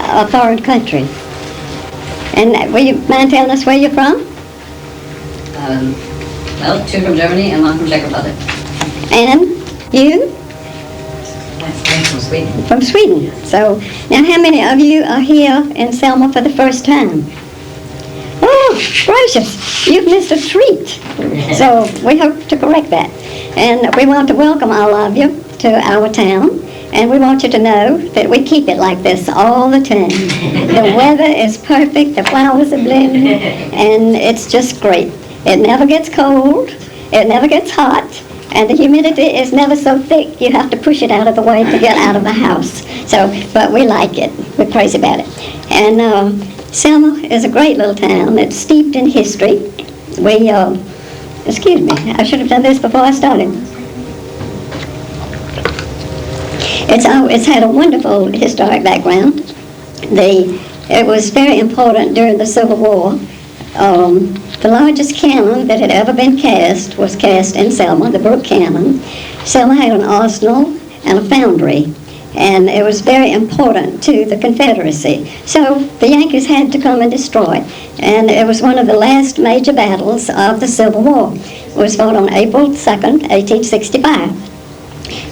a foreign country. And will you mind telling us where you're from? Well, two from Germany and one from Czech Republic. And you? I'm from Sweden. From Sweden. So, now how many of you are here in Selma for the first time? Oh, gracious, you've missed a treat. So we hope to correct that. And we want to welcome all of you to our town. And we want you to know that we keep it like this all the time. The weather is perfect, the flowers are blooming, and it's just great. It never gets cold, it never gets hot, and the humidity is never so thick you have to push it out of the way to get out of the house. So, but we like it. We're crazy about it. And Selma is a great little town. It's steeped in history. We, excuse me, I should have done this before I started. It's had a wonderful historic background. It was very important during the Civil War. The largest cannon that had ever been cast was cast in Selma, the Brook Cannon. Selma had an arsenal and a foundry, and it was very important to the Confederacy. So the Yankees had to come and destroy it, and it was one of the last major battles of the Civil War. It was fought on April 2nd, 1865.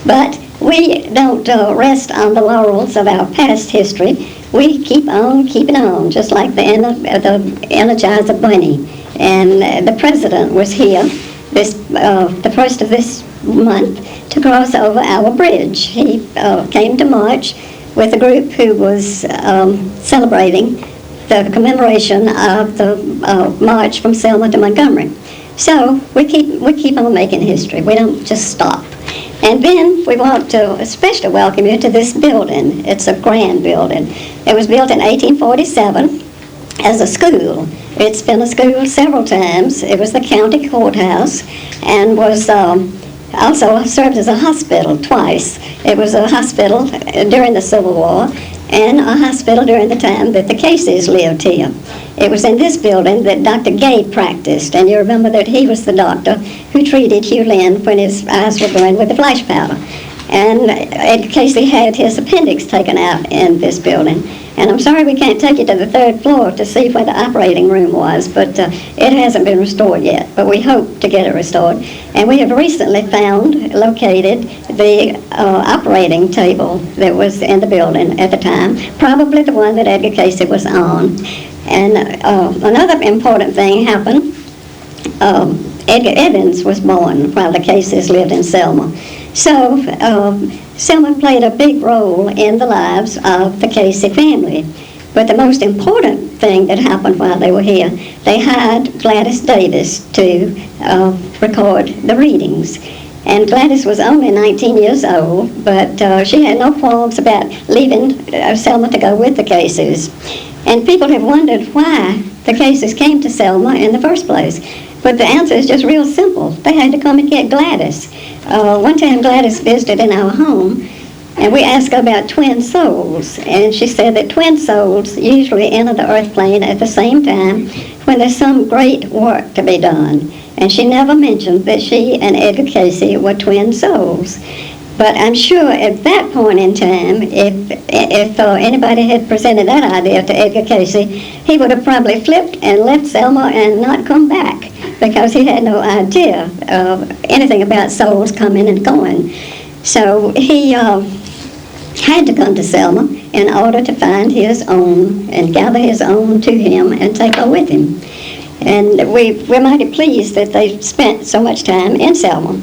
But we don't rest on the laurels of our past history. We keep on keeping on, just like the Energizer Bunny. And the president was here the first of this month to cross over our bridge. He came to march with a group who was celebrating the commemoration of the march from Selma to Montgomery. So we keep on making history. We don't just stop. And then we want to especially welcome you to this building. It's a grand building. It was built in 1847 as a school. It's been a school several times. It was the county courthouse and was also served as a hospital twice. It was a hospital during the Civil War and a hospital during the time that the Cayces lived here. It was in this building that Dr. Gay practiced, and you remember that he was the doctor who treated Hugh Lynn when his eyes were going with the flash powder. And Edgar Cayce had his appendix taken out in this building. And I'm sorry we can't take you to the third floor to see where the operating room was, but it hasn't been restored yet, but we hope to get it restored. And we have recently located the operating table that was in the building at the time, probably the one that Edgar Cayce was on. And another important thing happened. Edgar Evans was born while the Cayces lived in Selma. So Selma played a big role in the lives of the Cayce family. But the most important thing that happened while they were here, they hired Gladys Davis to record the readings. And Gladys was only 19 years old, but she had no qualms about leaving Selma to go with the Cayces. And people have wondered why the Cayces came to Selma in the first place. But the answer is just real simple. They had to come and get Gladys. One time Gladys visited in our home, and we asked her about twin souls. And she said that twin souls usually enter the earth plane at the same time when there's some great work to be done. And she never mentioned that she and Edgar Cayce were twin souls. But I'm sure at that point in time, if anybody had presented that idea to Edgar Cayce, he would have probably flipped and left Selma and not come back, because he had no idea of anything about souls coming and going. So he had to come to Selma in order to find his own and gather his own to him and take her with him. And we're mighty pleased that they spent so much time in Selma.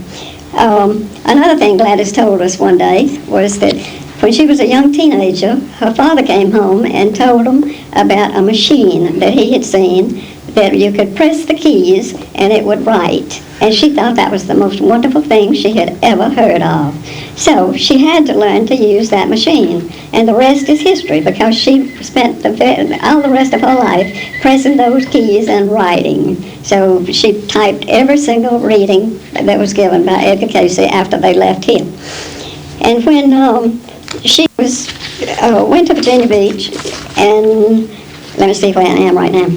Another thing Gladys told us one day was that when she was a young teenager, her father came home and told him about a machine that he had seen that you could press the keys and it would write. And she thought that was the most wonderful thing she had ever heard of. So she had to learn to use that machine. And the rest is history, because she spent all the rest of her life pressing those keys and writing. So she typed every single reading that was given by Edgar Cayce after they left here. And when she went to Virginia Beach, and let me see where I am right now.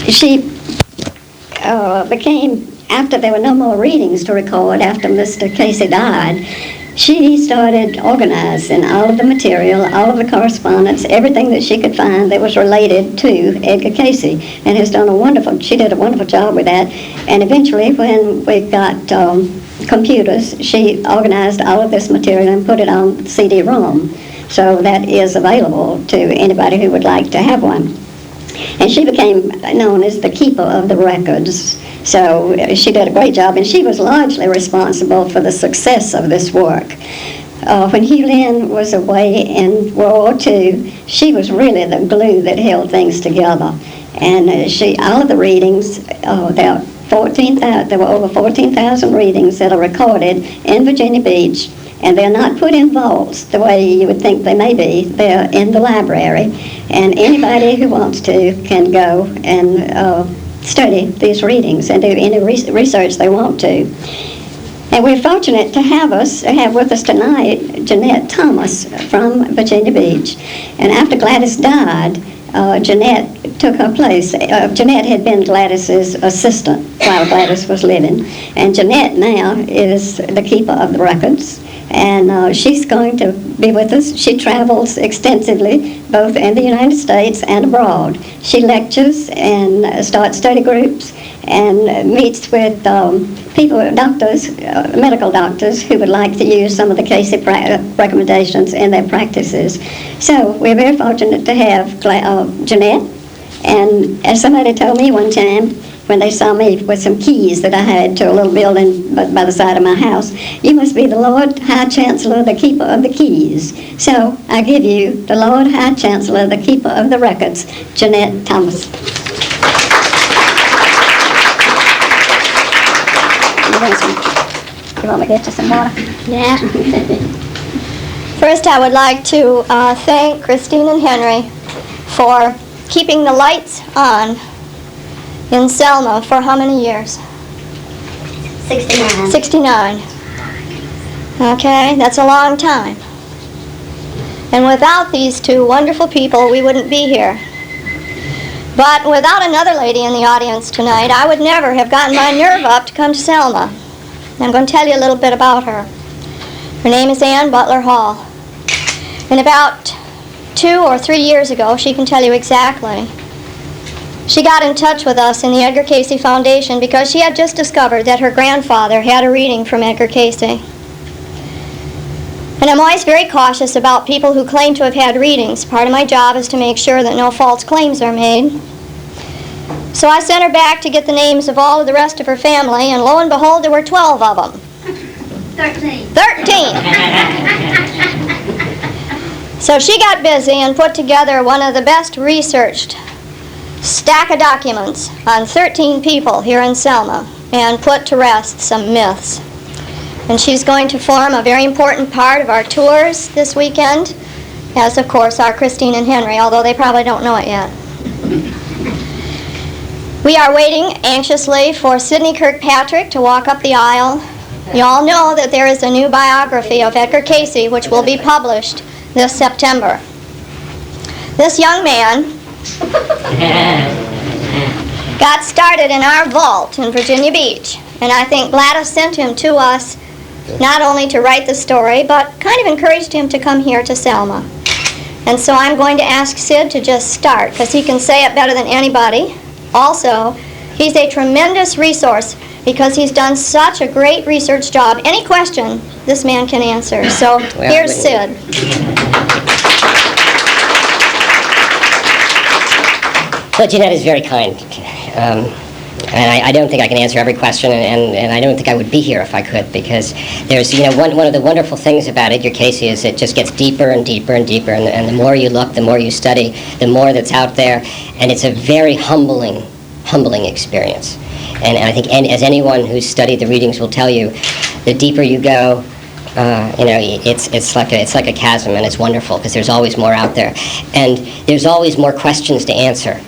She became, after there were no more readings to record, after Mr. Cayce died, she started organizing all of the material, all of the correspondence, everything that she could find that was related to Edgar Cayce, and she did a wonderful job with that. And eventually, when we got computers, she organized all of this material and put it on CD-ROM. So that is available to anybody who would like to have one. And she became known as the keeper of the records. So she did a great job, and she was largely responsible for the success of this work. When Hugh Lynn was away in World War II, she was really the glue that held things together. And all of the readings, there were over 14,000 readings that are recorded in Virginia Beach, and they're not put in vaults the way you would think they may be. They're in the library, and anybody who wants to can go and study these readings and do any research they want to. And we're fortunate to have with us tonight Jeanette Thomas from Virginia Beach. And after Gladys died, Jeanette took her place. Jeanette had been Gladys's assistant while Gladys was living, and Jeanette now is the keeper of the records. And she's going to be with us. She travels extensively, both in the United States and abroad. She lectures and starts study groups and meets with doctors, medical doctors, who would like to use some of the Cayce recommendations in their practices. So we're very fortunate to have Jeanette. And as somebody told me one time, when they saw me with some keys that I had to a little building by the side of my house, "You must be the Lord High Chancellor, the keeper of the keys." So I give you the Lord High Chancellor, the keeper of the records, Jeanette Thomas. You want me to get you some water? Yeah. First, I would like to thank Christine and Henry for keeping the lights on in Selma for how many years? 69. 69. Okay, that's a long time. And without these two wonderful people, we wouldn't be here. But without another lady in the audience tonight, I would never have gotten my nerve up to come to Selma. And I'm going to tell you a little bit about her. Her name is Ann Butler Hall. And about 2 or 3 years ago, she can tell you exactly, she got in touch with us in the Edgar Cayce Foundation because she had just discovered that her grandfather had a reading from Edgar Cayce. And I'm always very cautious about people who claim to have had readings. Part of my job is to make sure that no false claims are made. So I sent her back to get the names of all of the rest of her family, and lo and behold, there were 12 of them. 13. 13! So she got busy and put together one of the best researched stack of documents on 13 people here in Selma and put to rest some myths. And she's going to form a very important part of our tours this weekend, as of course are Christine and Henry, although they probably don't know it yet. We are waiting anxiously for Sidney Kirkpatrick to walk up the aisle. You all know that there is a new biography of Edgar Cayce which will be published this September. This young man got started in our vault in Virginia Beach, and I think Gladys sent him to us not only to write the story, but kind of encouraged him to come here to Selma. And so I'm going to ask Sid to just start, because he can say it better than anybody. Also, he's a tremendous resource because he's done such a great research job. Any question, this man can answer. So here's Sid. Well, Jeanette is very kind, and I don't think I can answer every question, and I don't think I would be here if I could, because there's, one of the wonderful things about Edgar Cayce is it just gets deeper and deeper and deeper, and the more you look, the more you study, the more that's out there, and it's a very humbling experience. And I think, as anyone who's studied the readings will tell you, the deeper you go, it's like a chasm, and it's wonderful because there's always more out there, and there's always more questions to answer.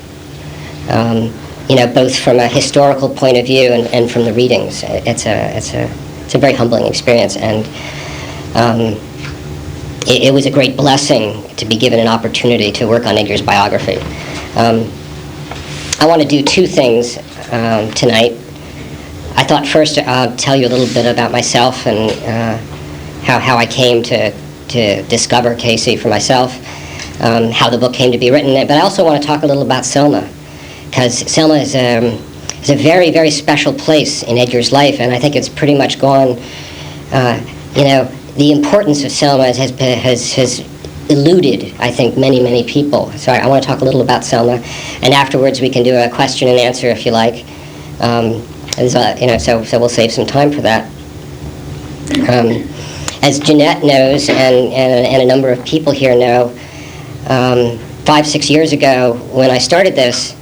Both from a historical point of view and from the readings. It's a very humbling experience, and it was a great blessing to be given an opportunity to work on Edgar's biography. I want to do two things tonight. I thought first I'll tell you a little bit about myself and how I came to discover Cayce for myself, how the book came to be written. But I also want to talk a little about Selma, because Selma is a very, very special place in Edgar's life, and I think it's pretty much gone. The importance of Selma has eluded, I think, many people. So I want to talk a little about Selma, and afterwards we can do a question and answer if you like. So we'll save some time for that. As Jeanette knows, and a number of people here know, 5-6 years ago when I started this,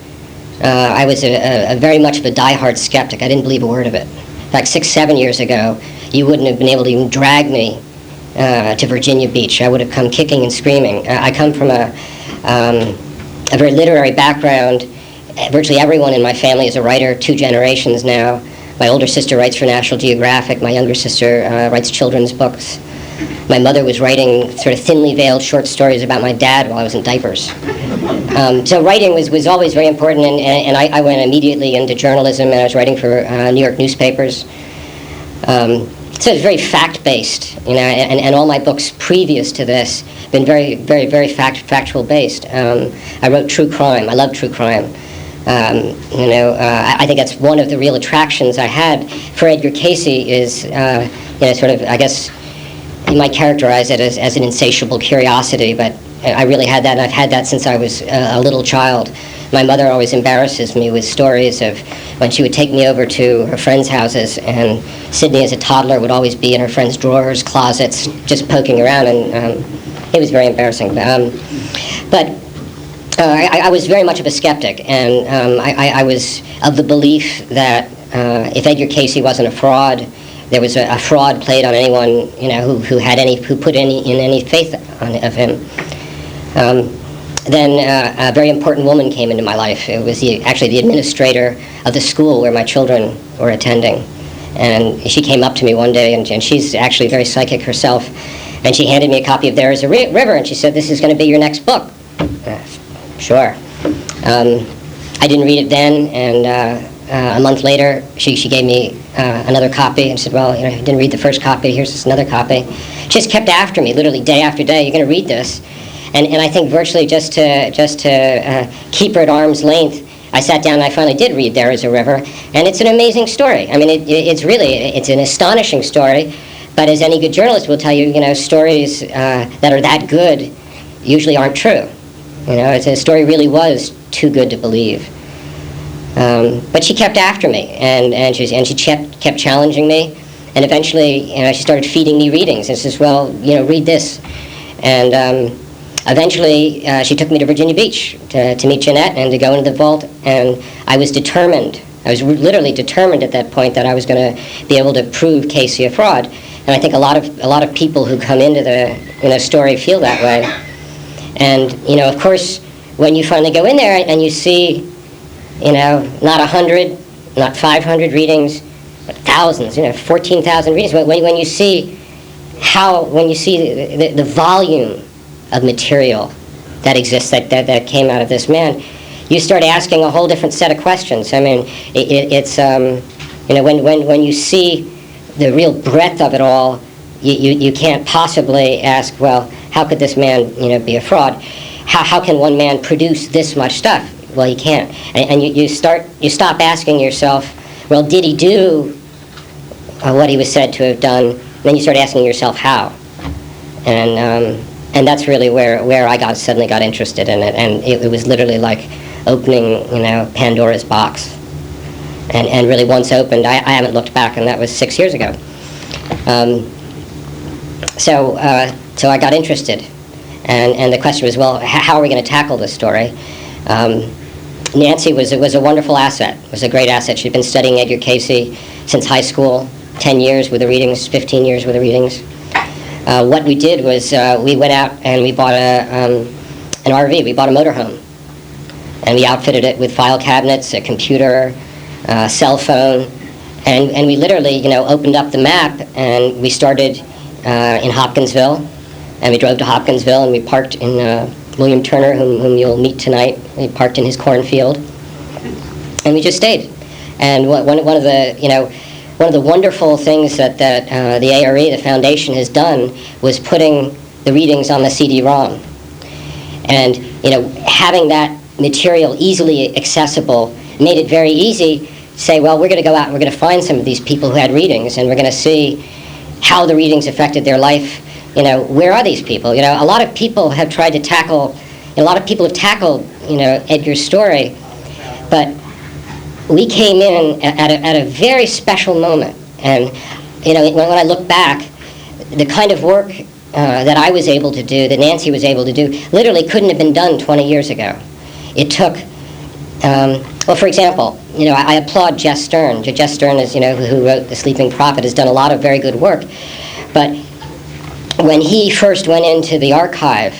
I was a very much of a diehard skeptic. I didn't believe a word of it. In fact, 6-7 years ago, you wouldn't have been able to even drag me to Virginia Beach. I would have come kicking and screaming. I come from a very literary background. Virtually everyone in my family is a writer, 2 generations now. My older sister writes for National Geographic. My younger sister writes children's books. My mother was writing sort of thinly veiled short stories about my dad while I was in diapers. So writing was always very important, and I went immediately into journalism, and I was writing for New York newspapers. So it's very fact-based, and all my books previous to this have been very factual based. I wrote true crime. I love true crime. I think that's one of the real attractions I had for Edgar Cayce is, sort of, I guess, you might characterize it as an insatiable curiosity, but I really had that, and I've had that since I was a little child. My mother always embarrasses me with stories of when she would take me over to her friends' houses, and Sidney as a toddler would always be in her friends' drawers, closets, just poking around, and it was very embarrassing. I was very much of a skeptic, and I was of the belief that if Edgar Cayce wasn't a fraud, there was a fraud played on anyone who put any faith of him. Then a very important woman came into my life. It was actually the administrator of the school where my children were attending, and she came up to me one day, and she's actually very psychic herself, and she handed me a copy of There Is a River, and she said, "This is going to be your next book." Sure. I didn't read it then, and a month later, she gave me another copy and said, "Well, I didn't read the first copy. Here's this another copy." She just kept after me, literally day after day. "You're going to read this," and I think virtually just to keep her at arm's length, I sat down and I finally did read There Is a River, and it's an amazing story. I mean, it's an astonishing story. But as any good journalist will tell you, stories that are that good usually aren't true. The story really was too good to believe. But she kept after me, and she kept challenging me, and eventually, she started feeding me readings, and says, "Well, read this," and eventually, she took me to Virginia Beach to meet Jeanette and to go into the vault, and I was determined. I was literally determined at that point that I was going to be able to prove Cayce a fraud, and I think a lot of people who come into the story feel that way. And of course, when you finally go in there and you see, not 100, not 500 readings, but thousands, 14,000 readings. When you see the volume of material that exists that came out of this man, you start asking a whole different set of questions. I mean, it's when you see the real breadth of it all, you can't possibly ask, well, how could this man be a fraud? How can one man produce this much stuff? Well, he can't. And you stop asking yourself, well, did he do what he was said to have done? Then you start asking yourself how. And that's really where I suddenly got interested in it, and it was literally like opening Pandora's box. And really, once opened, I haven't looked back, and that was 6 years ago. So I got interested, and the question was, well, how are we going to tackle this story? Nancy was a wonderful asset. Was a great asset. She'd been studying Edgar Cayce since high school, 10 years with the readings, 15 years with the readings. What we did was we went out and we bought an RV. We bought a motorhome, and we outfitted it with file cabinets, a computer, cell phone, and we literally, opened up the map, and we started in Hopkinsville, and we drove to Hopkinsville, and we parked in William Turner, whom you'll meet tonight. We parked in his cornfield, and we just stayed. And one of the, one of the wonderful things that the ARE, the foundation, has done was putting the readings on the CD-ROM. And, having that material easily accessible made it very easy to say, well, we're going to go out and we're going to find some of these people who had readings, and we're going to see how the readings affected their life. Where are these people? A lot of people have tried to tackle, Edgar's story, but we came in at a very special moment. And, when I look back, the kind of work that I was able to do, that Nancy was able to do, literally couldn't have been done 20 years ago. It took, well, for example, I applaud Jess Stern. Jess Stern is, who wrote The Sleeping Prophet, has done a lot of very good work. But when he first went into the archive,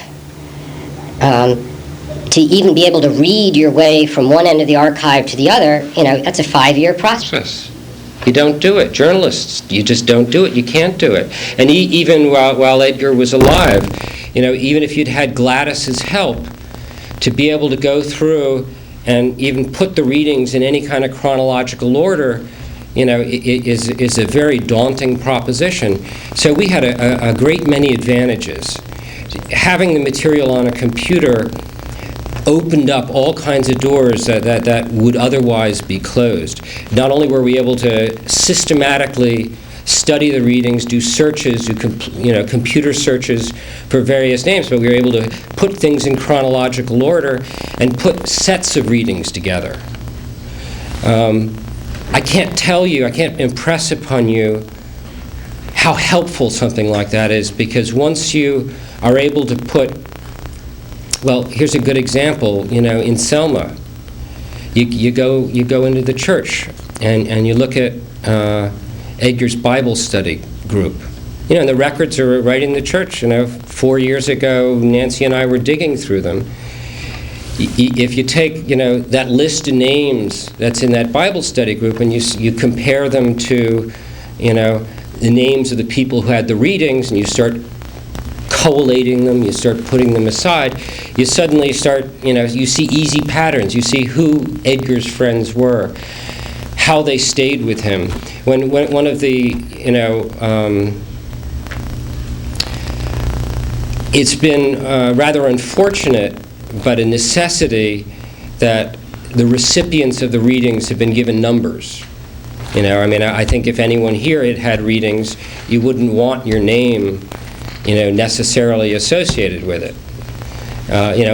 to even be able to read your way from one end of the archive to the other, that's a 5-year process. You don't do it. Journalists, you just don't do it. You can't do it. And even while Edgar was alive, even if you'd had Gladys's help to be able to go through and even put the readings in any kind of chronological order, it is a very daunting proposition. So we had a great many advantages. Having the material on a computer opened up all kinds of doors that would otherwise be closed. Not only were we able to systematically study the readings, do searches, do computer searches for various names, but we were able to put things in chronological order and put sets of readings together. I can't impress upon you how helpful something like that is, because once you are able to put, well, here's a good example, in Selma, you go into the church and you look at Edgar's Bible study group. And the records are right in the church. 4 years ago, Nancy and I were digging through them. If you take, that list of names that's in that Bible study group and you compare them to, the names of the people who had the readings, and you start collating them, you start putting them aside, you suddenly start, you see easy patterns. You see who Edgar's friends were, how they stayed with him. When one of the, it's been rather unfortunate, but a necessity, that the recipients of the readings have been given numbers. I think if anyone here had readings, you wouldn't want your name, necessarily associated with it.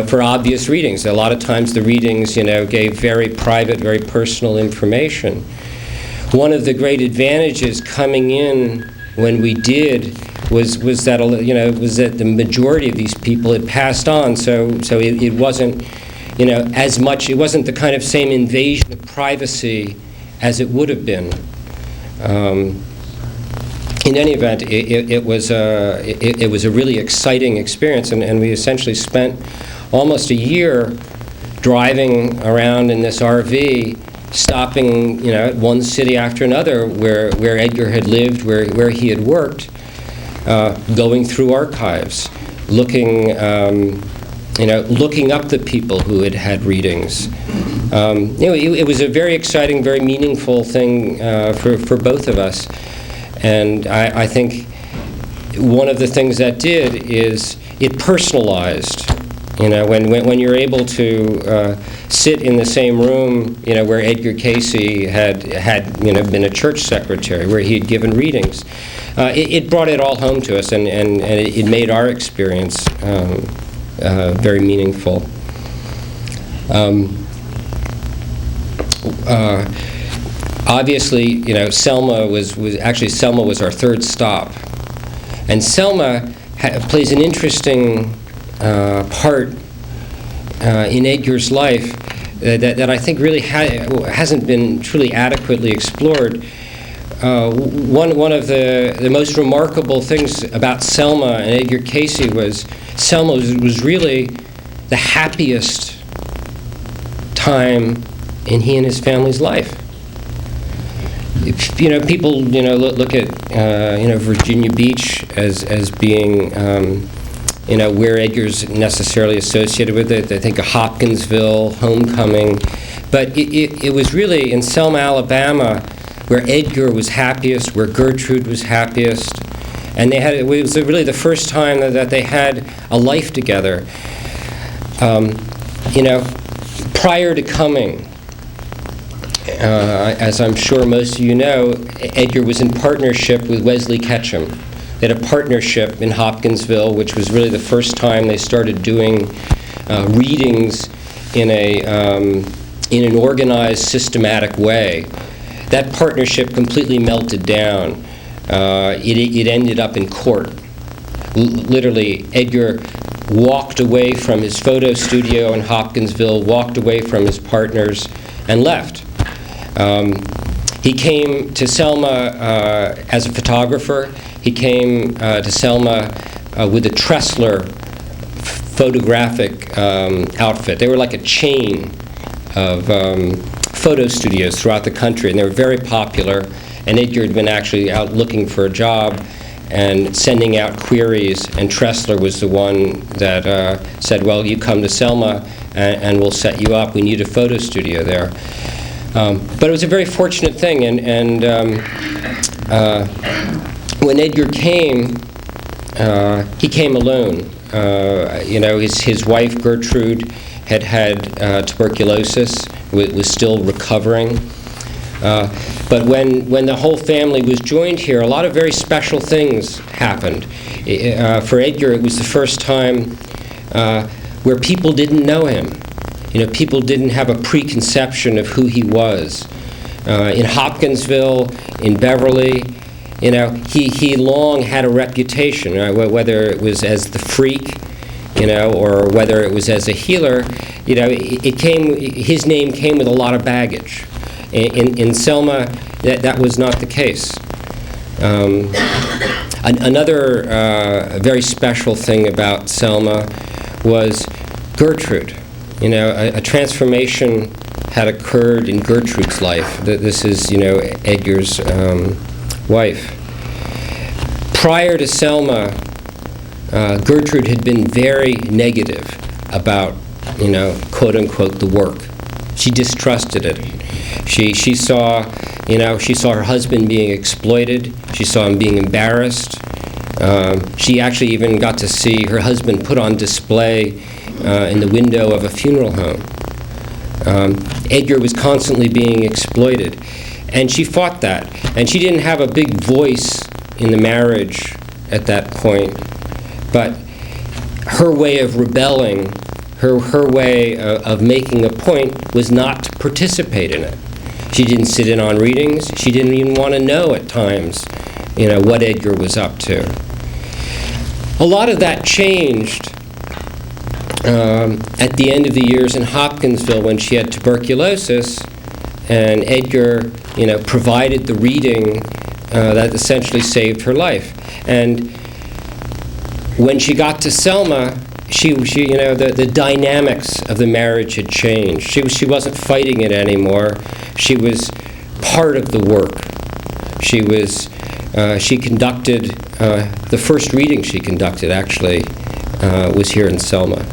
For obvious readings. A lot of times the readings, gave very private, very personal information. One of the great advantages coming in when we did was that the majority of these people had passed on, so it wasn't, as much, it wasn't the kind of same invasion of privacy as it would have been. In any event, it was a really exciting experience, and we essentially spent almost a year driving around in this RV, stopping, at one city after another where Edgar had lived, where he had worked, going through archives, looking up the people who had readings. It was a very exciting, very meaningful thing for both of us. And I think one of the things that did is it personalized. When you're able to sit in the same room, where Edgar Cayce had been a church secretary, where he had given readings, it brought it all home to us, and it made our experience very meaningful. Obviously, Selma was our third stop, and Selma plays an interesting part in Edgar's life that I think really hasn't been truly adequately explored. One of the most remarkable things about Selma and Edgar Cayce was Selma was really the happiest time in he and his family's life. People look at Virginia Beach as being where Edgar's necessarily associated with it. They think of Hopkinsville, Homecoming, but it was really in Selma, Alabama, where Edgar was happiest, where Gertrude was happiest. And it was really the first time that they had a life together. Prior to coming, as I'm sure most of you know, Edgar was in partnership with Wesley Ketchum. They had a partnership in Hopkinsville, which was really the first time they started doing readings in an organized, systematic way. That partnership completely melted down. It ended up in court. Literally, Edgar walked away from his photo studio in Hopkinsville, walked away from his partners, and left. He came to Selma as a photographer. He came to Selma with a Tressler photographic outfit. They were like a chain of photo studios throughout the country, and they were very popular. And Edgar had been actually out looking for a job and sending out queries, and Tressler was the one that said, well, you come to Selma and we'll set you up. We need a photo studio there. But it was a very fortunate thing, and when Edgar came, he came alone. His wife, Gertrude, had tuberculosis, was still recovering. But when the whole family was joined here, a lot of very special things happened. For Edgar, it was the first time where people didn't know him. People didn't have a preconception of who he was. In Hopkinsville, in Beverly, he long had a reputation, whether it was as the freak, or whether it was as a healer. His name came with a lot of baggage. In Selma, that was not the case. Another very special thing about Selma was Gertrude. A transformation had occurred in Gertrude's life. This is, Edgar's wife. Prior to Selma, Gertrude had been very negative about, quote unquote, the work. She distrusted it. She saw her husband being exploited. She saw him being embarrassed. She actually even got to see her husband put on display in the window of a funeral home. Edgar was constantly being exploited, and she fought that. And she didn't have a big voice in the marriage at that point, but her way of rebelling, her way of making a point was not to participate in it. She didn't sit in on readings. She didn't even want to know at times, what Edgar was up to. A lot of that changed at the end of the years in Hopkinsville when she had tuberculosis, and Edgar, provided the reading that essentially saved her life. And when she got to Selma, the dynamics of the marriage had changed. She wasn't fighting it anymore. She was part of the work. She conducted, the first reading she conducted actually was here in Selma.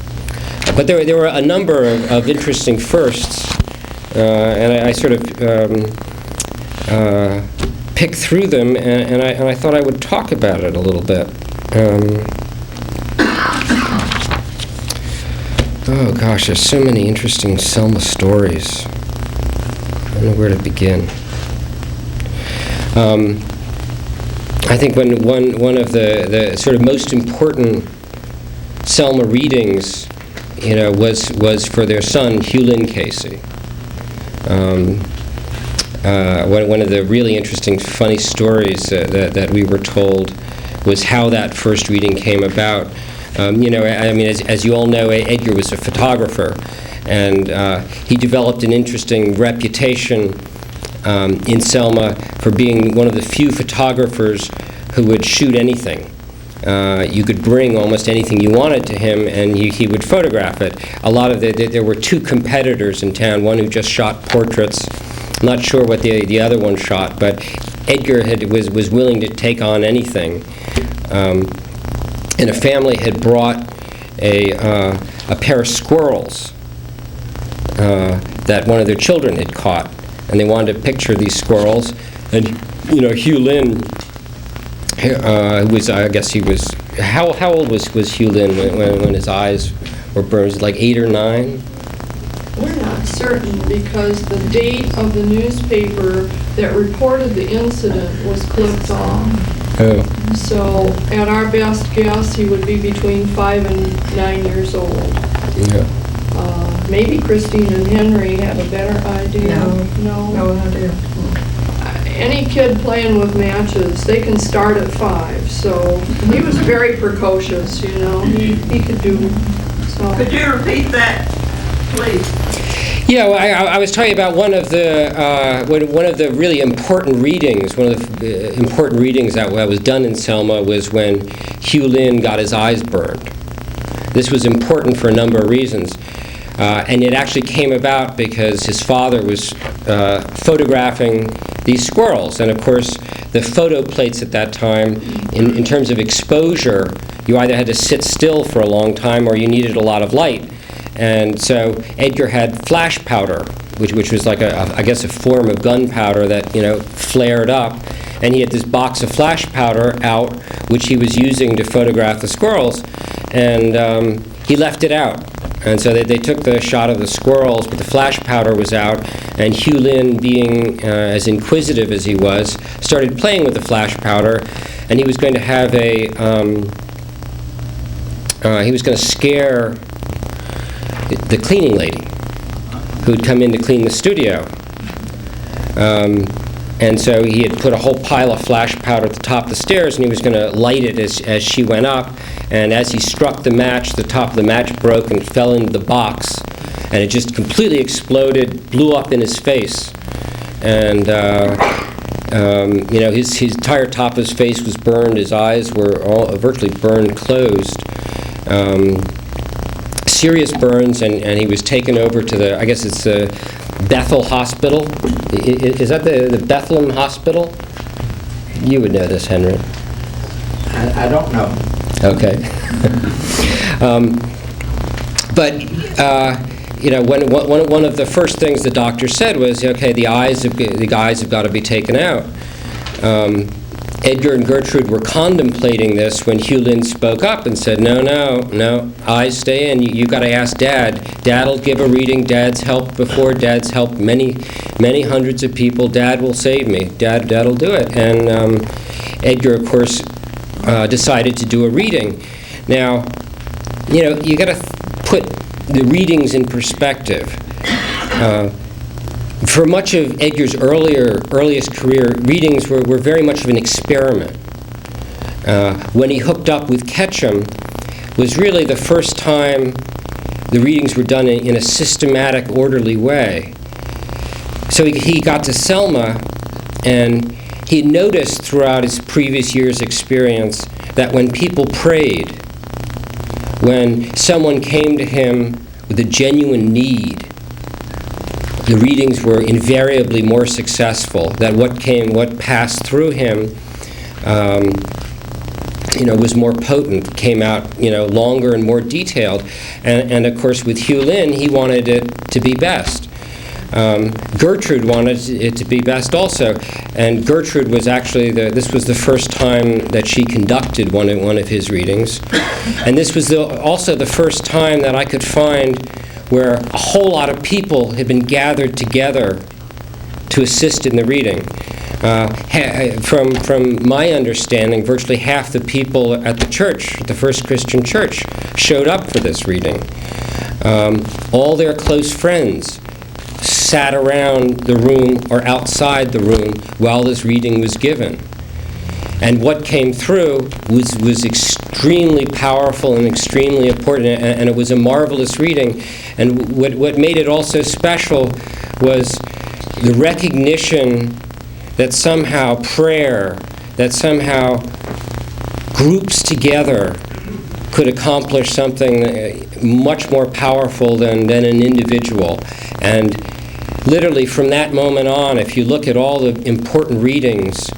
But there were a number of interesting firsts, and I sort of picked through them, and I thought I would talk about it a little bit. Oh gosh, there's so many interesting Selma stories. I don't know where to begin. I think one of the sort of most important Selma readings, was for their son, Edgar Cayce. One of the really interesting, funny stories that we were told was how that first reading came about. As you all know, Edgar was a photographer, and he developed an interesting reputation in Selma for being one of the few photographers who would shoot anything. You could bring almost anything you wanted to him, and he would photograph it. There were two competitors in town, one who just shot portraits. I'm not sure what the other one shot, but Edgar was willing to take on anything. And a family had brought a pair of squirrels that one of their children had caught, and they wanted to picture these squirrels. And, Hugh Lynn was, I guess he was, how old was Hugh Lynn when his eyes were burned? Was it like 8 or 9? We're not certain because the date of the newspaper that reported the incident was clipped off. Oh. So at our best guess, he would be between 5 and 9 years old. Yeah. Maybe Christine and Henry have a better idea. No idea. Any kid playing with matches, they can start at 5. So he was very precocious, He could do so. Could you repeat that, please? Yeah, well, I was telling you about one of the really important readings. One of the important readings that was done in Selma was when Hugh Lynn got his eyes burned. This was important for a number of reasons. And it actually came about because his father was photographing these squirrels. And of course, the photo plates at that time, in terms of exposure, you either had to sit still for a long time or you needed a lot of light. And so Edgar had flash powder, which was like I guess a form of gunpowder that, flared up. And he had this box of flash powder out, which he was using to photograph the squirrels. And he left it out. And so they took the shot of the squirrels, but the flash powder was out, and Hugh Lynn, being as inquisitive as he was, started playing with the flash powder, and he was going to have he was going to scare the cleaning lady who'd come in to clean the studio. And so he had put a whole pile of flash powder at the top of the stairs, and he was going to light it as she went up. And as he struck the match, the top of the match broke and fell into the box, and it just completely exploded, blew up in his face. And his entire top of his face was burned. His eyes were all virtually burned closed. Serious burns, and he was taken over to I guess it's the Bethel Hospital. Is that the Bethlehem Hospital? You would know this, Henry. I don't know. Okay. But when one of the first things the doctor said was, okay, the eyes have got to be taken out. Edgar and Gertrude were contemplating this when Hugh Lynn spoke up and said, no, eyes stay in. You've got to ask Dad. Dad'll give a reading. Dad's helped before. Dad's helped many hundreds of people. Dad will save me. Dad'll do it. And Edgar, of course, decided to do a reading. Now, you got to put the readings in perspective. For much of Edgar's earliest career, readings were very much of an experiment. When he hooked up with Ketchum was really the first time the readings were done in a systematic, orderly way. So he got to Selma, and he noticed throughout his previous year's experience that when people prayed, when someone came to him with a genuine need, the readings were invariably more successful. That what passed through him, was more potent, came out, longer and more detailed. And of course, with Hugh Lynn, he wanted it to be best. Gertrude wanted it to be best also, and Gertrude was actually this was the first time that she conducted one of his readings, and this was also the first time that I could find where a whole lot of people had been gathered together to assist in the reading. From my understanding, virtually half the people at the church, the First Christian Church, showed up for this reading. All their close friends sat around the room or outside the room while this reading was given. And what came through was extremely powerful and extremely important, and it was a marvelous reading. And what made it also special was the recognition that somehow prayer, that somehow groups together could accomplish something much more powerful than an individual. And literally from that moment on, if you look at all the important readings,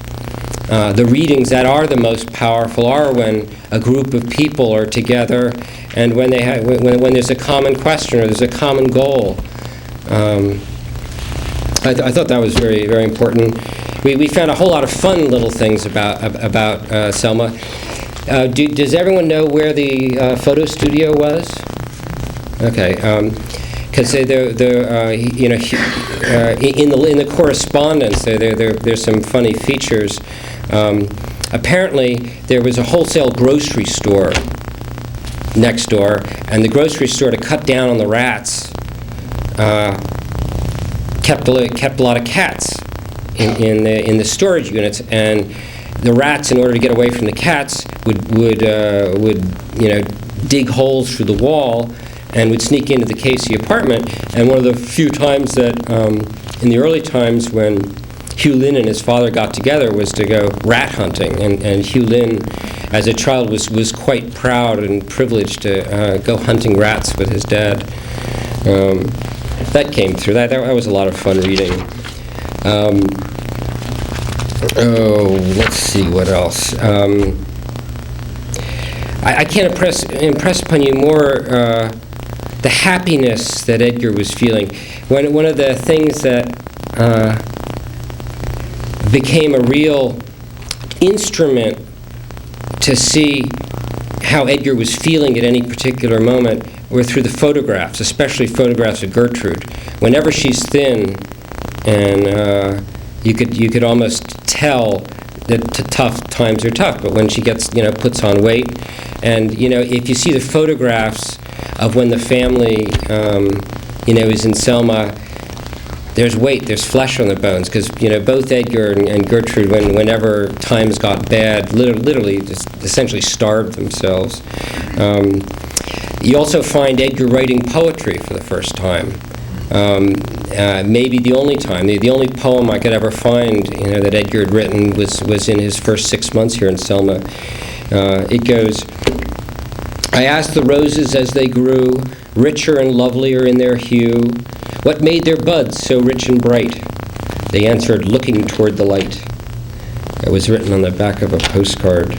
the readings that are the most powerful are when a group of people are together and when there's a common question or there's a common goal. I thought that was very, very important. we found a whole lot of fun little things about Selma. Does everyone know where the photo studio was? Okay, because in the correspondence there's some funny features. Apparently, there was a wholesale grocery store next door, and the grocery store, to cut down on the rats, kept a lot of cats in the storage units, and the rats, in order to get away from the cats, would dig holes through the wall and would sneak into the Cayce apartment. And one of the few times that, in the early times when Hugh Lynn and his father got together, was to go rat hunting. And Hugh Lynn, as a child, was quite proud and privileged to go hunting rats with his dad. That came through. That was a lot of fun reading. Let's see what else. I can't impress upon you more the happiness that Edgar was feeling. One of the things that became a real instrument to see how Edgar was feeling at any particular moment were through the photographs, especially photographs of Gertrude. Whenever she's thin, and you could almost tell that tough times are tough, but when she gets, puts on weight, and if you see the photographs of when the family, is in Selma, there's weight, there's flesh on the bones, because both Edgar and Gertrude, whenever times got bad, literally just essentially starved themselves. You also find Edgar writing poetry for the first time. Maybe the only time. The only poem I could ever find, that Edgar had written was in his first 6 months here in Selma. It goes, I asked the roses as they grew, richer and lovelier in their hue, what made their buds so rich and bright? They answered, looking toward the light. It was written on the back of a postcard.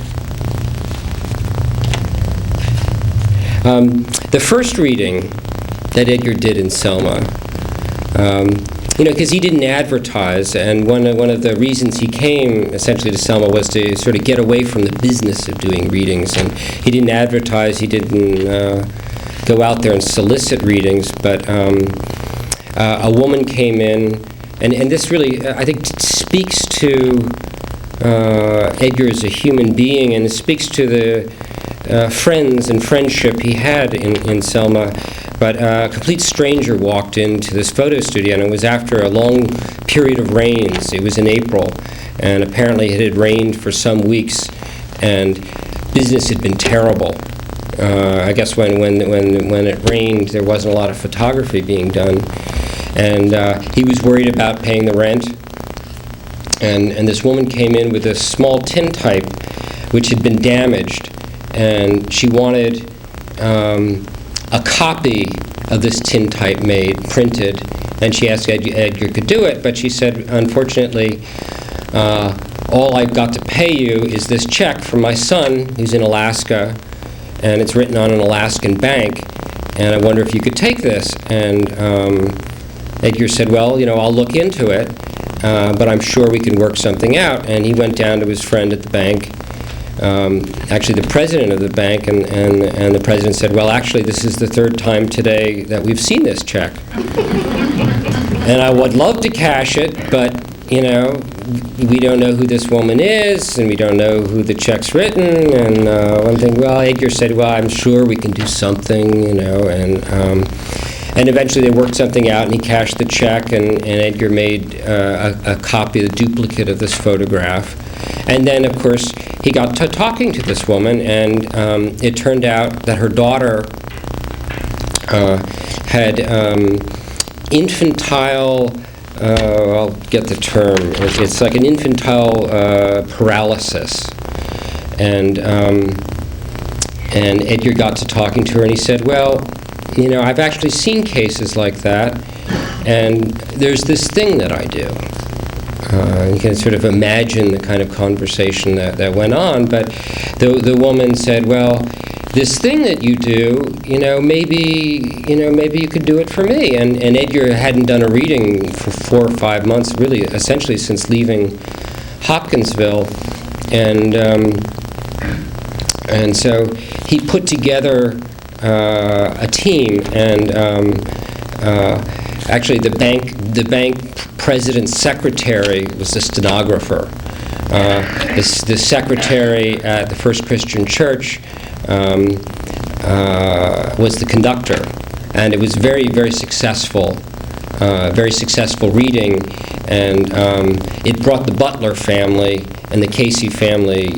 The first reading that Edgar did in Selma, because he didn't advertise, and one of the reasons he came essentially to Selma was to sort of get away from the business of doing readings, and he didn't advertise, he didn't go out there and solicit readings, but a woman came in, and this really, I think, speaks to Edgar as a human being, and it speaks to the friends and friendship he had in Selma. But a complete stranger walked into this photo studio, and it was after a long period of rains. It was in April, and apparently it had rained for some weeks, and business had been terrible. I guess when it rained, there wasn't a lot of photography being done, and he was worried about paying the rent. And this woman came in with a small tintype which had been damaged, and she wanted a copy of this tintype printed, and she asked Edgar could do it, but she said, unfortunately, all I've got to pay you is this check from my son, who's in Alaska, and it's written on an Alaskan bank, and I wonder if you could take this. And Edgar said, well, I'll look into it, but I'm sure we can work something out. And he went down to his friend at the bank, actually the president of the bank, and the president said, well, actually, this is the third time today that we've seen this check. And I would love to cash it, but, we don't know who this woman is, and we don't know who the check's written. And one thing, well, Edgar said, well, I'm sure we can do something, and eventually they worked something out, and he cashed the check, and Edgar made a copy, the duplicate of this photograph. And then, of course, he got to talking to this woman, and it turned out that her daughter had infantile, I'll get the term, it's like an infantile paralysis. And Edgar got to talking to her, and he said, well, I've actually seen cases like that, and there's this thing that I do. You can sort of imagine the kind of conversation that went on, but the woman said, well, this thing that you do, maybe you could do it for me. And Edgar hadn't done a reading for 4 or 5 months, really, essentially since leaving Hopkinsville, and so he put together a team, and actually the bank president's secretary was the stenographer. The secretary at the First Christian Church was the conductor, and it was very, very successful reading, and it brought the Butler family and the Cayce family,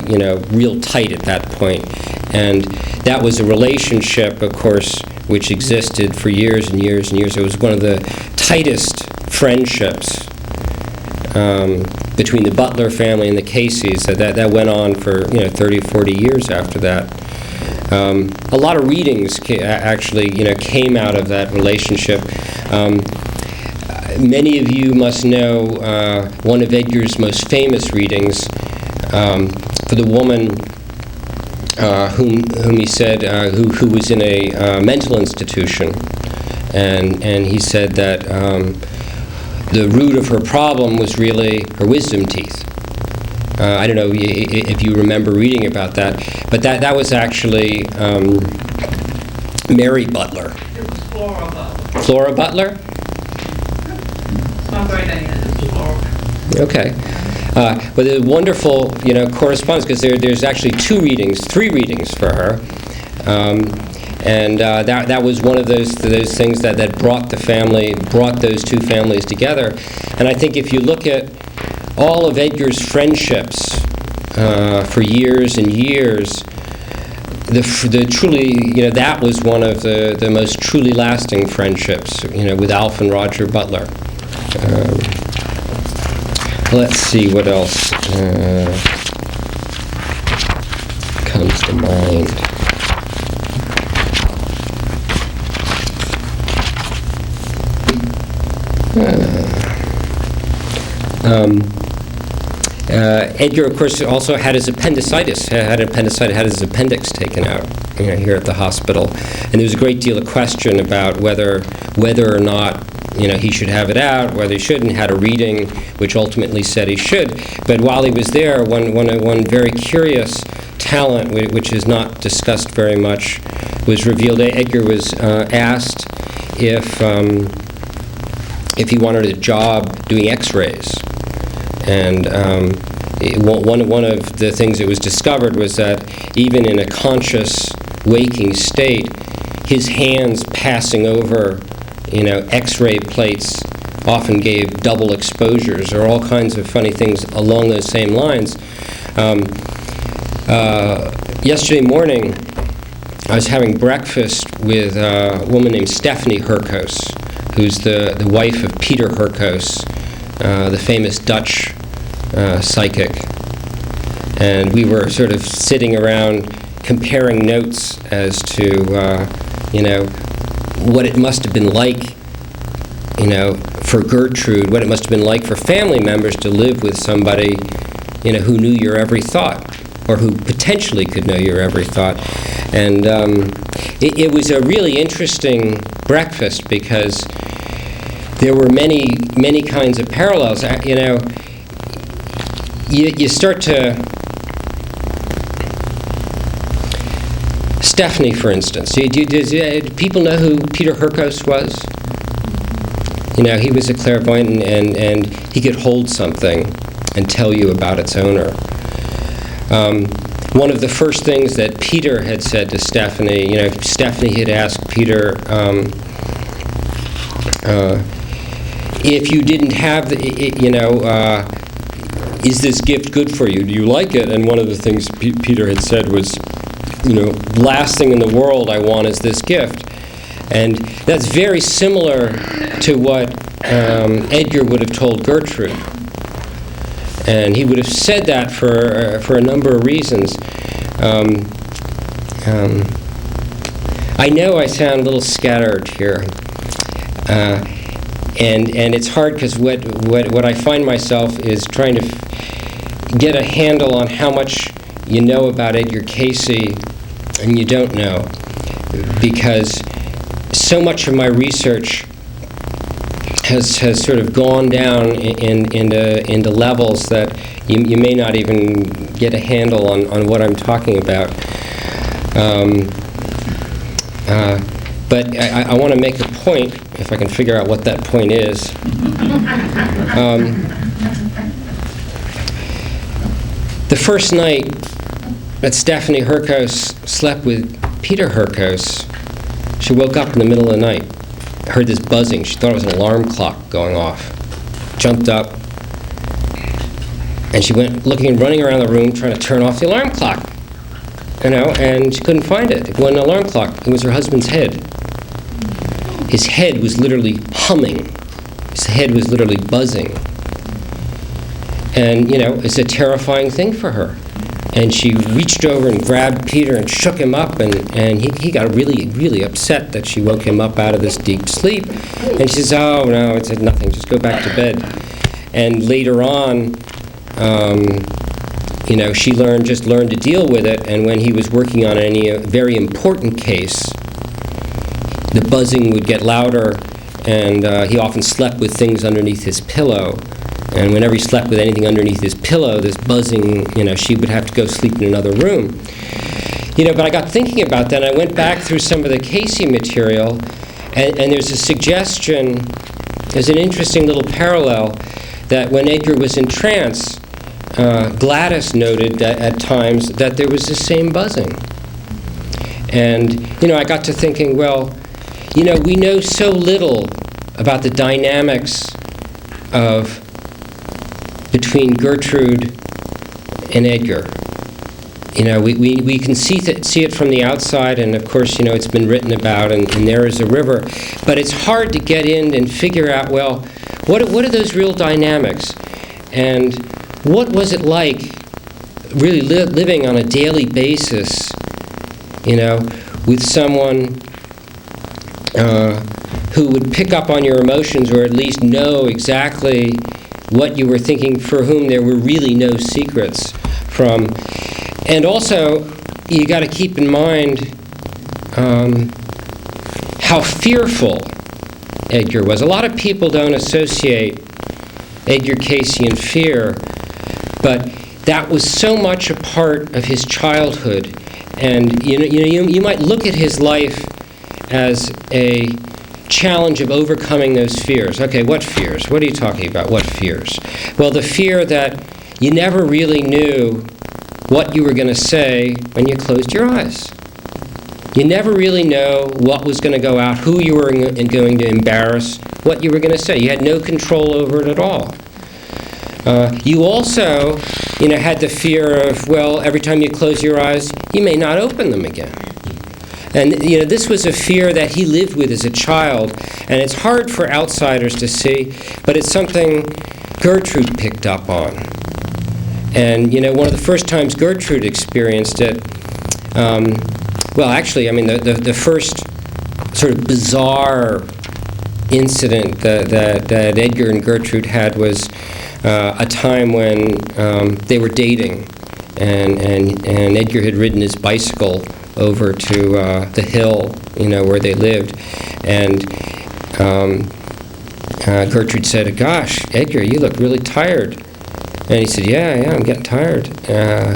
real tight at that point. And that was a relationship, of course, which existed for years and years and years. It was one of the tightest friendships between the Butler family and the Cayces. That went on for 30, 40 years after that. A lot of readings actually came out of that relationship. Many of you must know one of Edgar's most famous readings for the woman whom he said who was in a mental institution, and he said that the root of her problem was really her wisdom teeth. I don't know if you remember reading about that, but that was actually Mary Butler. It was Flora Butler. Flora Butler? It's my great aunt, it's Flora. Okay. But the wonderful, correspondence, because there's actually 3 readings for her, and that was one of those things that brought those 2 families together. And I think if you look at all of Edgar's friendships for years and years, the truly, that was one of the most truly lasting friendships, with Alf and Roger Butler. Let's see what else comes to mind. Edgar, of course, also had his appendicitis. Had his appendix taken out, here at the hospital, and there was a great deal of question about whether or not he should have it out, whether he shouldn't. Had a reading which ultimately said he should. But while he was there, one very curious talent, which is not discussed very much, was revealed. Edgar was asked if he wanted a job doing X-rays, and one of the things that was discovered was that even in a conscious waking state, his hands passing over X-ray plates often gave double exposures, or all kinds of funny things along those same lines. Yesterday morning, I was having breakfast with a woman named Stephanie Kirkpatrick, who's the wife of Peter Kirkpatrick, the famous Dutch psychic. And we were sort of sitting around comparing notes as to, what it must have been like, for Gertrude, what it must have been like for family members to live with somebody, who knew your every thought, or who potentially could know your every thought. And it was a really interesting breakfast because there were many, many kinds of parallels. You start to... Stephanie, for instance. Do people know who Peter Kirkpatrick was? He was a clairvoyant, and he could hold something and tell you about its owner. One of the first things that Peter had said to Stephanie, Stephanie had asked Peter, if you didn't have is this gift good for you? Do you like it? And one of the things Peter had said was, last thing in the world I want is this gift. And that's very similar to what Edgar would have told Gertrude. And he would have said that for a number of reasons. I know I sound a little scattered here. And it's hard because what I find myself is trying to get a handle on how much you know about Edgar Cayce and you don't know, because so much of my research has sort of gone down into levels that you may not even get a handle on what I'm talking about. But I want to make a point, if I can figure out what that point is. The first night that Stephanie Kirkpatrick slept with Peter Kirkpatrick, she woke up in the middle of the night, heard this buzzing. She thought it was an alarm clock going off. Jumped up, and she went running around the room trying to turn off the alarm clock. And she couldn't find it. It wasn't an alarm clock. It was her husband's head. His head was literally humming. His head was literally buzzing. And, it's a terrifying thing for her. And she reached over and grabbed Peter and shook him up, and he got really, really upset that she woke him up out of this deep sleep. And she says, "Oh, no, it's nothing. Just go back to bed." And later on, she learned to deal with it, and when he was working on any very important case, the buzzing would get louder, and he often slept with things underneath his pillow. And whenever he slept with anything underneath his pillow, this buzzing, she would have to go sleep in another room. But I got thinking about that, and I went back through some of the Cayce material, and there's a suggestion, there's an interesting little parallel, that when Edgar was in trance, Gladys noted that at times that there was the same buzzing. And, I got to thinking, well, we know so little about the dynamics between Gertrude and Edgar. We can see it from the outside, and of course, it's been written about, and there is a river. But it's hard to get in and figure out, well, what are those real dynamics? And what was it like really living on a daily basis, with someone who would pick up on your emotions, or at least know exactly what you were thinking, for whom there were really no secrets from. And also, you got to keep in mind how fearful Edgar was. A lot of people don't associate Edgar Cayce and fear, but that was so much a part of his childhood. And you might look at his life as a challenge of overcoming those fears. Okay, what fears? What are you talking about? What fears? Well, the fear that you never really knew what you were going to say when you closed your eyes. You never really know what was going to go out, who you were going to embarrass, what you were going to say. You had no control over it at all. You also, had the fear of, well, every time you close your eyes, you may not open them again. And, this was a fear that he lived with as a child, and it's hard for outsiders to see, but it's something Gertrude picked up on. And, one of the first times Gertrude experienced it, the first sort of bizarre incident that Edgar and Gertrude had was a time when they were dating, and Edgar had ridden his bicycle over to the hill, where they lived, and Gertrude said, "Gosh, Edgar, you look really tired." And he said, yeah, I'm getting tired.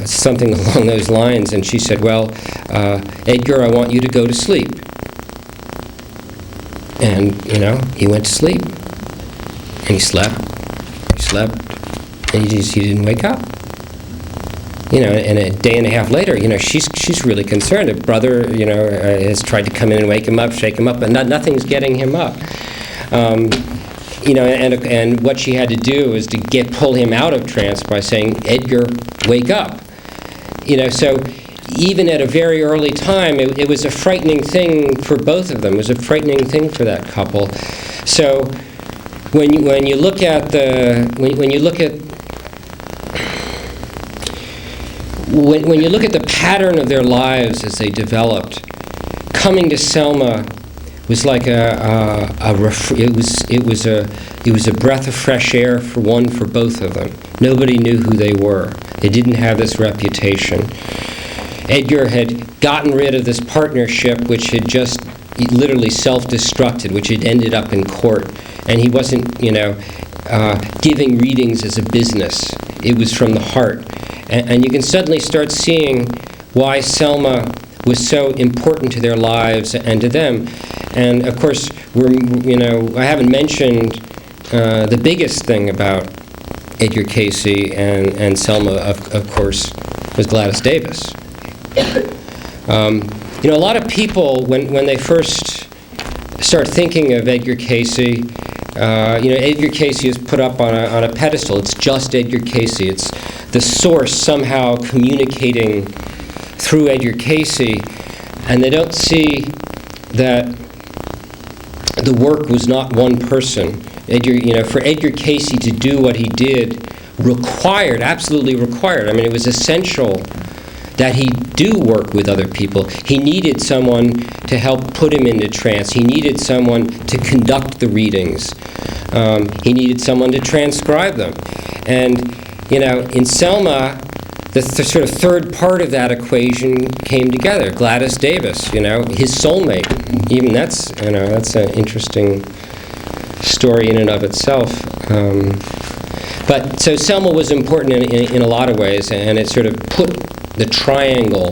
Something along those lines. And she said, well, Edgar, I want you to go to sleep. And, he went to sleep. And he slept, and he didn't wake up. And a day and a half later, she's really concerned. A brother, has tried to come in and wake him up, shake him up, but nothing's getting him up. And what she had to do is to pull him out of trance by saying, Edgar, wake up. So even at a very early time, it was a frightening thing for both of them. It was a frightening thing for that couple. So when you look at the pattern of their lives as they developed, coming to Selma was like it was a breath of fresh air for both of them. Nobody knew who they were. They didn't have this reputation. Edgar had gotten rid of this partnership which had just literally self-destructed, which had ended up in court. And he wasn't, giving readings as a business. It was from the heart. And you can suddenly start seeing why Selma was so important to their lives and to them. And of course, I haven't mentioned the biggest thing about Edgar Cayce and Selma, of course, was Gladys Davis. A lot of people, when they first start thinking of Edgar Cayce, Edgar Cayce is put up on a pedestal. It's just Edgar Cayce. It's the source somehow communicating through Edgar Cayce, and they don't see that the work was not one person. For Edgar Cayce to do what he did absolutely required. I mean, it was essential that he do work with other people. He needed someone to help put him into trance. He needed someone to conduct the readings. He needed someone to transcribe them. And, in Selma, the sort of third part of that equation came together. Gladys Davis, his soulmate. Even that's an interesting story in and of itself. But so Selma was important in a lot of ways, and it sort of put the triangle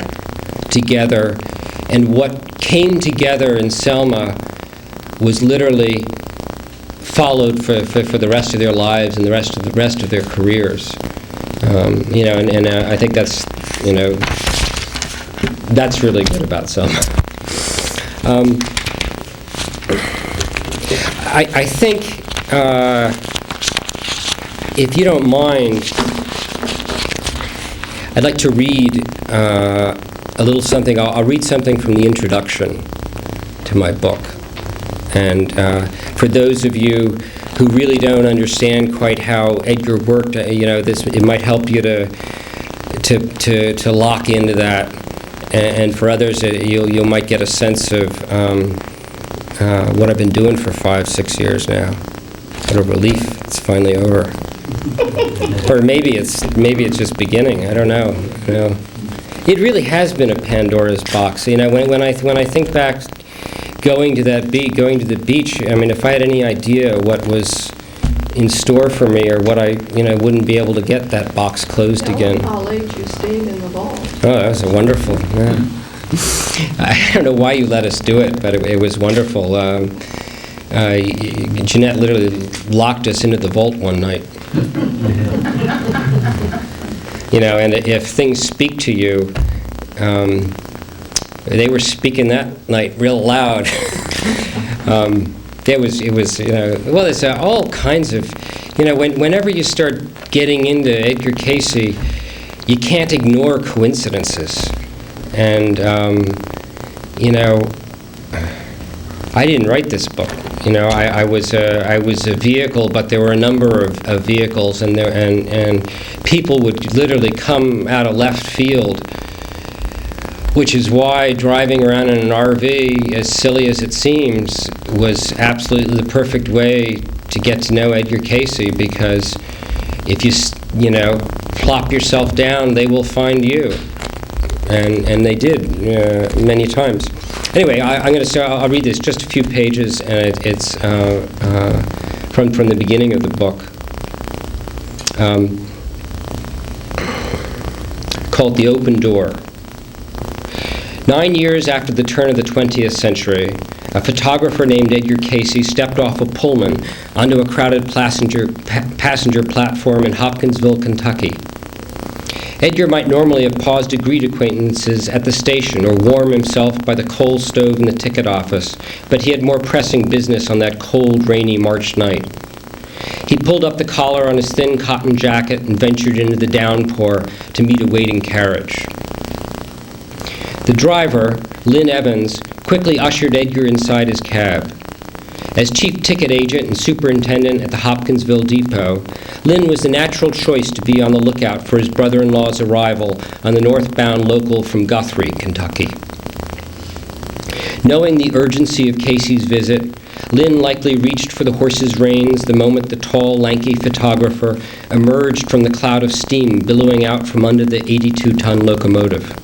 together. And what came together in Selma was literally followed for the rest of their lives and the rest of their careers. I think that's really good about Selma. I think, if you don't mind, I'd like to read a little something. I'll read something from the introduction to my book. And for those of you who really don't understand quite how Edgar worked, it might help you to lock into that. And for others, you might get a sense of what I've been doing for 5-6 years now. What a relief! It's finally over. Or maybe it's just beginning. I don't know. It really has been a Pandora's box. When I think back, going to the beach. I mean, if I had any idea what was in store for me, or what I wouldn't be able to get that box closed again. How late you stayed in the vault. Oh, that was wonderful. Yeah. I don't know why you let us do it, but it was wonderful. Jeanette literally locked us into the vault one night. And if things speak to you, they were speaking that night real loud. There's all kinds of, whenever you start getting into Edgar Cayce, you can't ignore coincidences. And, I didn't write this book. I was a vehicle, but there were a number of vehicles, and people would literally come out of left field, which is why driving around in an RV, as silly as it seems, was absolutely the perfect way to get to know Edgar Cayce, because if you plop yourself down, they will find you. And they did many times. Anyway, I'll read this, just a few pages, and it's from the beginning of the book, called The Open Door. 9 years after the turn of the 20th century, a photographer named Edgar Cayce stepped off a Pullman onto a crowded passenger platform in Hopkinsville, Kentucky. Edgar might normally have paused to greet acquaintances at the station or warm himself by the coal stove in the ticket office, but he had more pressing business on that cold, rainy March night. He pulled up the collar on his thin cotton jacket and ventured into the downpour to meet a waiting carriage. The driver, Lynn Evans, quickly ushered Edgar inside his cab. As chief ticket agent and superintendent at the Hopkinsville Depot, Lynn was the natural choice to be on the lookout for his brother-in-law's arrival on the northbound local from Guthrie, Kentucky. Knowing the urgency of Cayce's visit, Lynn likely reached for the horse's reins the moment the tall, lanky photographer emerged from the cloud of steam billowing out from under the 82-ton locomotive.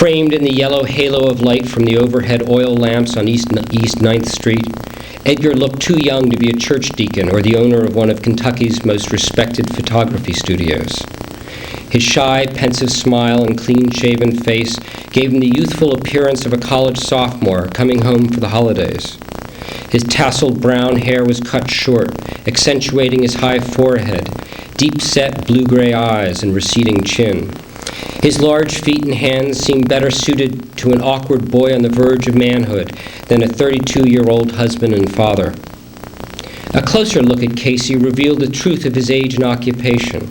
Framed in the yellow halo of light from the overhead oil lamps on East 9th Street, Edgar looked too young to be a church deacon or the owner of one of Kentucky's most respected photography studios. His shy, pensive smile and clean-shaven face gave him the youthful appearance of a college sophomore coming home for the holidays. His tousled brown hair was cut short, accentuating his high forehead, deep-set blue-gray eyes, and receding chin. His large feet and hands seemed better suited to an awkward boy on the verge of manhood than a 32-year-old husband and father. A closer look at Cayce revealed the truth of his age and occupation.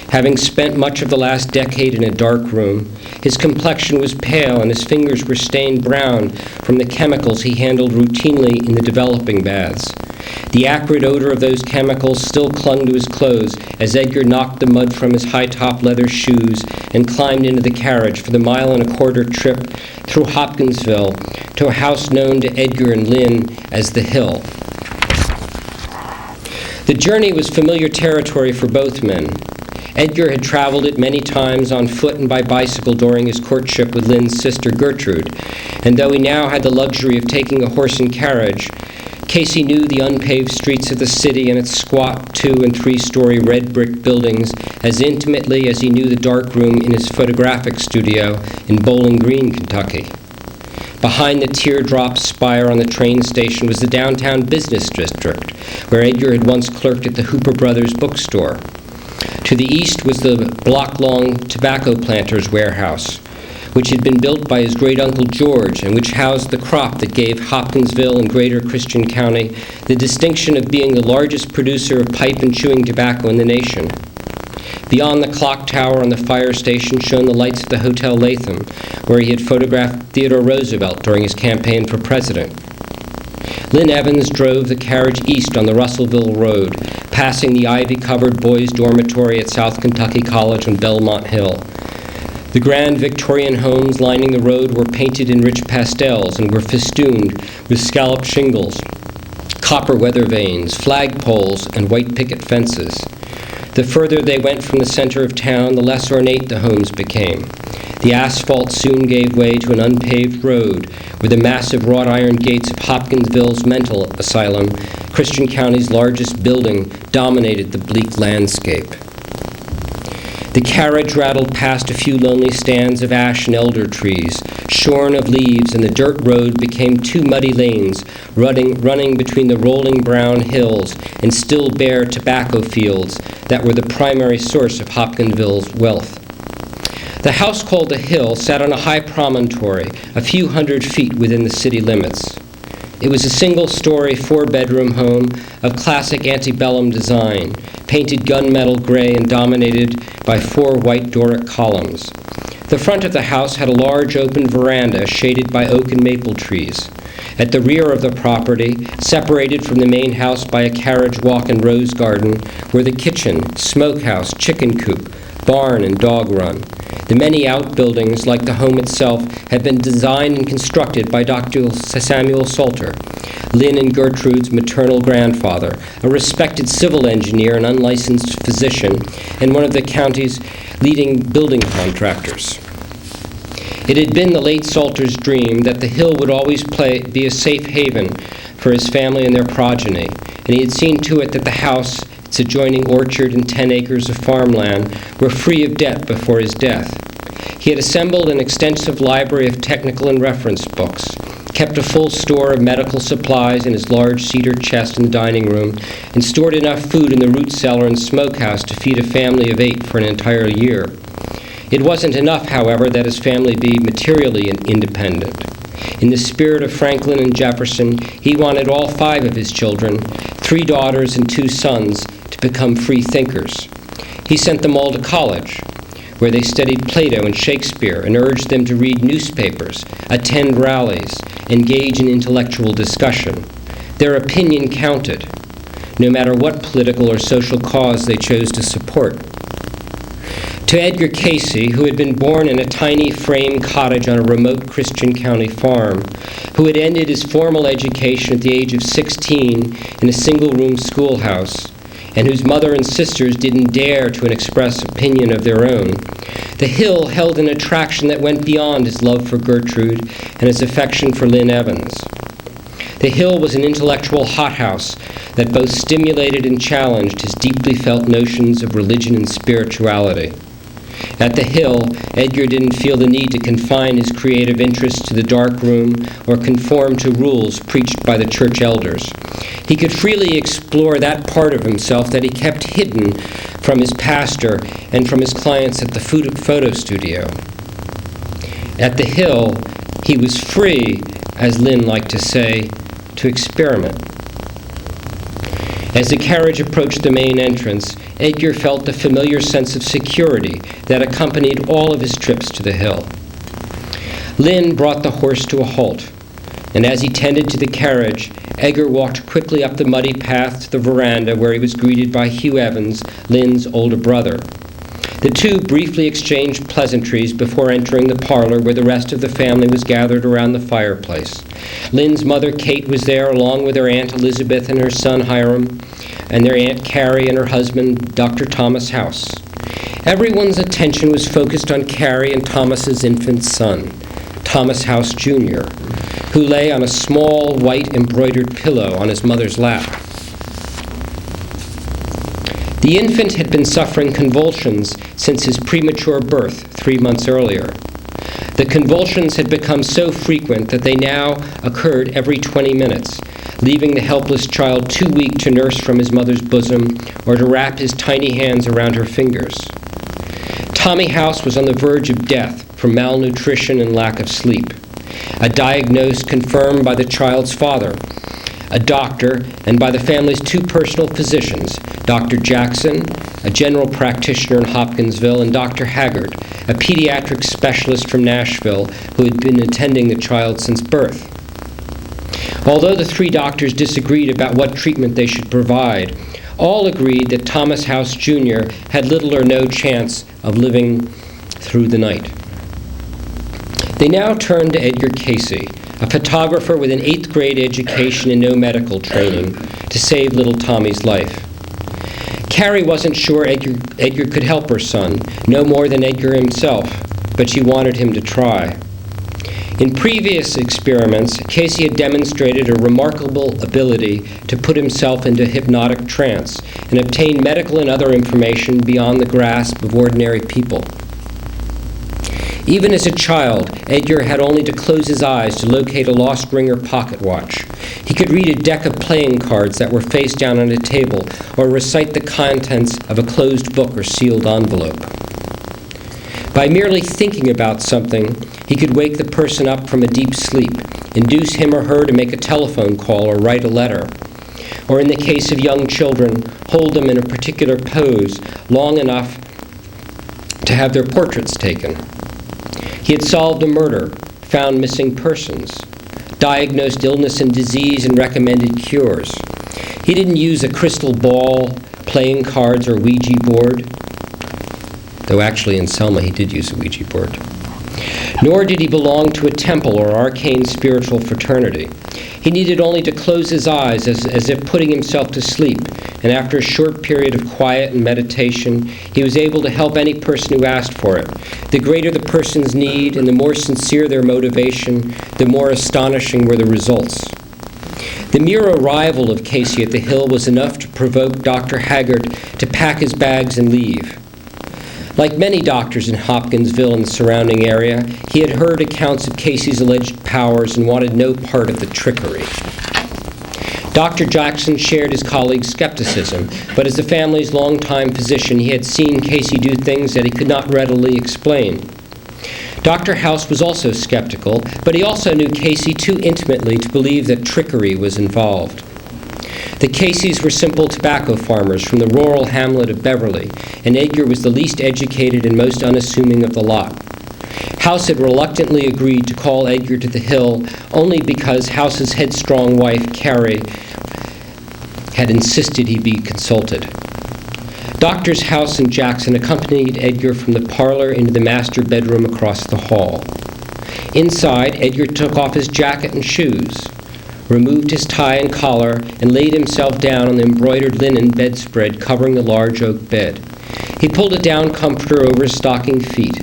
Having spent much of the last decade in a dark room, his complexion was pale and his fingers were stained brown from the chemicals he handled routinely in the developing baths. The acrid odor of those chemicals still clung to his clothes as Edgar knocked the mud from his high-top leather shoes and climbed into the carriage for the mile-and-a-quarter trip through Hopkinsville to a house known to Edgar and Lynn as The Hill. The journey was familiar territory for both men. Edgar had traveled it many times on foot and by bicycle during his courtship with Lynn's sister Gertrude, and though he now had the luxury of taking a horse and carriage, Cayce knew the unpaved streets of the city and its squat 2- and 3-story red brick buildings as intimately as he knew the dark room in his photographic studio in Bowling Green, Kentucky. Behind the teardrop spire on the train station was the downtown business district, where Edgar had once clerked at the Hooper Brothers bookstore. To the east was the block-long tobacco planter's warehouse, which had been built by his great-uncle George and which housed the crop that gave Hopkinsville and Greater Christian County the distinction of being the largest producer of pipe and chewing tobacco in the nation. Beyond the clock tower on the fire station shone the lights of the Hotel Latham, where he had photographed Theodore Roosevelt during his campaign for president. Lynn Evans drove the carriage east on the Russellville Road, passing the ivy-covered boys' dormitory at South Kentucky College on Belmont Hill. The grand Victorian homes lining the road were painted in rich pastels and were festooned with scalloped shingles, copper weather vanes, flagpoles, and white picket fences. The further they went from the center of town, the less ornate the homes became. The asphalt soon gave way to an unpaved road, where the massive wrought iron gates of Hopkinsville's mental asylum, Christian County's largest building, dominated the bleak landscape. The carriage rattled past a few lonely stands of ash and elder trees, shorn of leaves, and the dirt road became two muddy lanes, running between the rolling brown hills and still bare tobacco fields that were the primary source of Hopkinsville's wealth. The house called The Hill sat on a high promontory, a few hundred feet within the city limits. It was a single-story, 4-bedroom home of classic antebellum design, painted gunmetal gray and dominated by 4 white Doric columns. The front of the house had a large open veranda shaded by oak and maple trees. At the rear of the property, separated from the main house by a carriage walk and rose garden, were the kitchen, smokehouse, chicken coop, barn, and dog run. The many outbuildings, like the home itself, had been designed and constructed by Dr. Samuel Salter, Lynn and Gertrude's maternal grandfather, a respected civil engineer and unlicensed physician, and one of the county's leading building contractors. It had been the late Salter's dream that the Hill would always be a safe haven for his family and their progeny, and he had seen to it that the house, its adjoining orchard and 10 acres of farmland, were free of debt before his death. He had assembled an extensive library of technical and reference books, kept a full store of medical supplies in his large cedar chest in the dining room, and stored enough food in the root cellar and smokehouse to feed a family of 8 for an entire year. It wasn't enough, however, that his family be materially independent. In the spirit of Franklin and Jefferson, he wanted all 5 of his children, 3 daughters and 2 sons, to become free thinkers. He sent them all to college, where they studied Plato and Shakespeare and urged them to read newspapers, attend rallies, engage in intellectual discussion. Their opinion counted, no matter what political or social cause they chose to support. To Edgar Cayce, who had been born in a tiny frame cottage on a remote Christian County farm, who had ended his formal education at the age of 16 in a single-room schoolhouse, and whose mother and sisters didn't dare to express opinion of their own, The Hill held an attraction that went beyond his love for Gertrude and his affection for Lynn Evans. The Hill was an intellectual hothouse that both stimulated and challenged his deeply felt notions of religion and spirituality. At the Hill, Edgar didn't feel the need to confine his creative interests to the dark room or conform to rules preached by the church elders. He could freely explore that part of himself that he kept hidden from his pastor and from his clients at the photo studio. At the Hill, he was free, as Lynn liked to say, to experiment. As the carriage approached the main entrance, Edgar felt the familiar sense of security that accompanied all of his trips to the Hill. Lynn brought the horse to a halt, and as he tended to the carriage, Edgar walked quickly up the muddy path to the veranda where he was greeted by Hugh Evans, Lynn's older brother. The two briefly exchanged pleasantries before entering the parlor where the rest of the family was gathered around the fireplace. Lynn's mother, Kate, was there along with her Aunt Elizabeth and her son, Hiram, and their Aunt Carrie and her husband, Dr. Thomas House. Everyone's attention was focused on Carrie and Thomas's infant son, Thomas House Jr., who lay on a small white embroidered pillow on his mother's lap. The infant had been suffering convulsions since his premature birth 3 months earlier. The convulsions had become so frequent that they now occurred every 20 minutes, leaving the helpless child too weak to nurse from his mother's bosom or to wrap his tiny hands around her fingers. Tommy House was on the verge of death from malnutrition and lack of sleep, a diagnosis confirmed by the child's father, a doctor, and by the family's two personal physicians, Dr. Jackson, a general practitioner in Hopkinsville, and Dr. Haggard, a pediatric specialist from Nashville who had been attending the child since birth. Although the three doctors disagreed about what treatment they should provide, all agreed that Thomas House Jr. had little or no chance of living through the night. They now turned to Edgar Cayce, a photographer with an 8th grade education and no medical training, to save little Tommy's life. Carrie wasn't sure Edgar could help her son, no more than Edgar himself, but she wanted him to try. In previous experiments, Cayce had demonstrated a remarkable ability to put himself into hypnotic trance and obtain medical and other information beyond the grasp of ordinary people. Even as a child, Edgar had only to close his eyes to locate a lost ring or pocket watch. He could read a deck of playing cards that were face down on a table, or recite the contents of a closed book or sealed envelope. By merely thinking about something, he could wake the person up from a deep sleep, induce him or her to make a telephone call or write a letter, or in the case of young children, hold them in a particular pose long enough to have their portraits taken. He had solved a murder, found missing persons, diagnosed illness and disease, and recommended cures. He didn't use a crystal ball, playing cards, or Ouija board, though actually in Selma he did use a Ouija board. Nor did he belong to a temple or arcane spiritual fraternity. He needed only to close his eyes as if putting himself to sleep, and after a short period of quiet and meditation, he was able to help any person who asked for it. The greater the person's need and the more sincere their motivation, the more astonishing were the results. The mere arrival of Cayce at the Hill was enough to provoke Dr. Haggard to pack his bags and leave. Like many doctors in Hopkinsville and the surrounding area, he had heard accounts of Cayce's alleged powers and wanted no part of the trickery. Dr. Jackson shared his colleague's skepticism, but as the family's longtime physician, he had seen Cayce do things that he could not readily explain. Dr. House was also skeptical, but he also knew Cayce too intimately to believe that trickery was involved. The Cayces were simple tobacco farmers from the rural hamlet of Beverly, and Edgar was the least educated and most unassuming of the lot. House had reluctantly agreed to call Edgar to the Hill only because House's headstrong wife, Carrie, had insisted he be consulted. Doctors House and Jackson accompanied Edgar from the parlor into the master bedroom across the hall. Inside, Edgar took off his jacket and shoes, removed his tie and collar, and laid himself down on the embroidered linen bedspread covering the large oak bed. He pulled a down comforter over his stocking feet,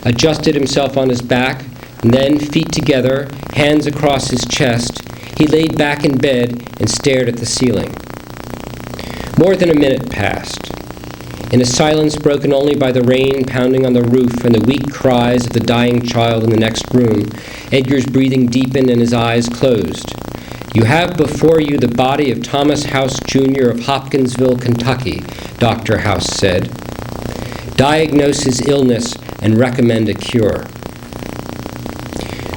adjusted himself on his back, and then, feet together, hands across his chest, he laid back in bed and stared at the ceiling. More than a minute passed. In a silence broken only by the rain pounding on the roof and the weak cries of the dying child in the next room, Edgar's breathing deepened and his eyes closed. "You have before you the body of Thomas House, Jr. of Hopkinsville, Kentucky," Dr. House said. "Diagnose his illness and recommend a cure."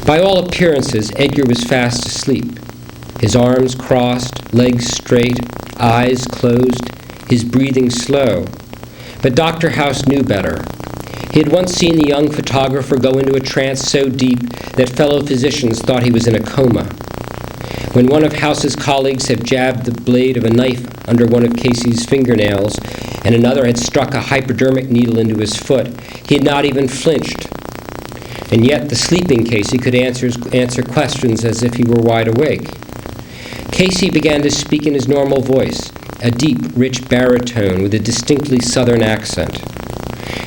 By all appearances, Edgar was fast asleep. His arms crossed, legs straight, eyes closed, his breathing slow. But Dr. House knew better. He had once seen the young photographer go into a trance so deep that fellow physicians thought he was in a coma. When one of House's colleagues had jabbed the blade of a knife under one of Cayce's fingernails, and another had struck a hypodermic needle into his foot, he had not even flinched. And yet the sleeping Cayce could answer questions as if he were wide awake. Cayce began to speak in his normal voice, a deep, rich baritone with a distinctly southern accent.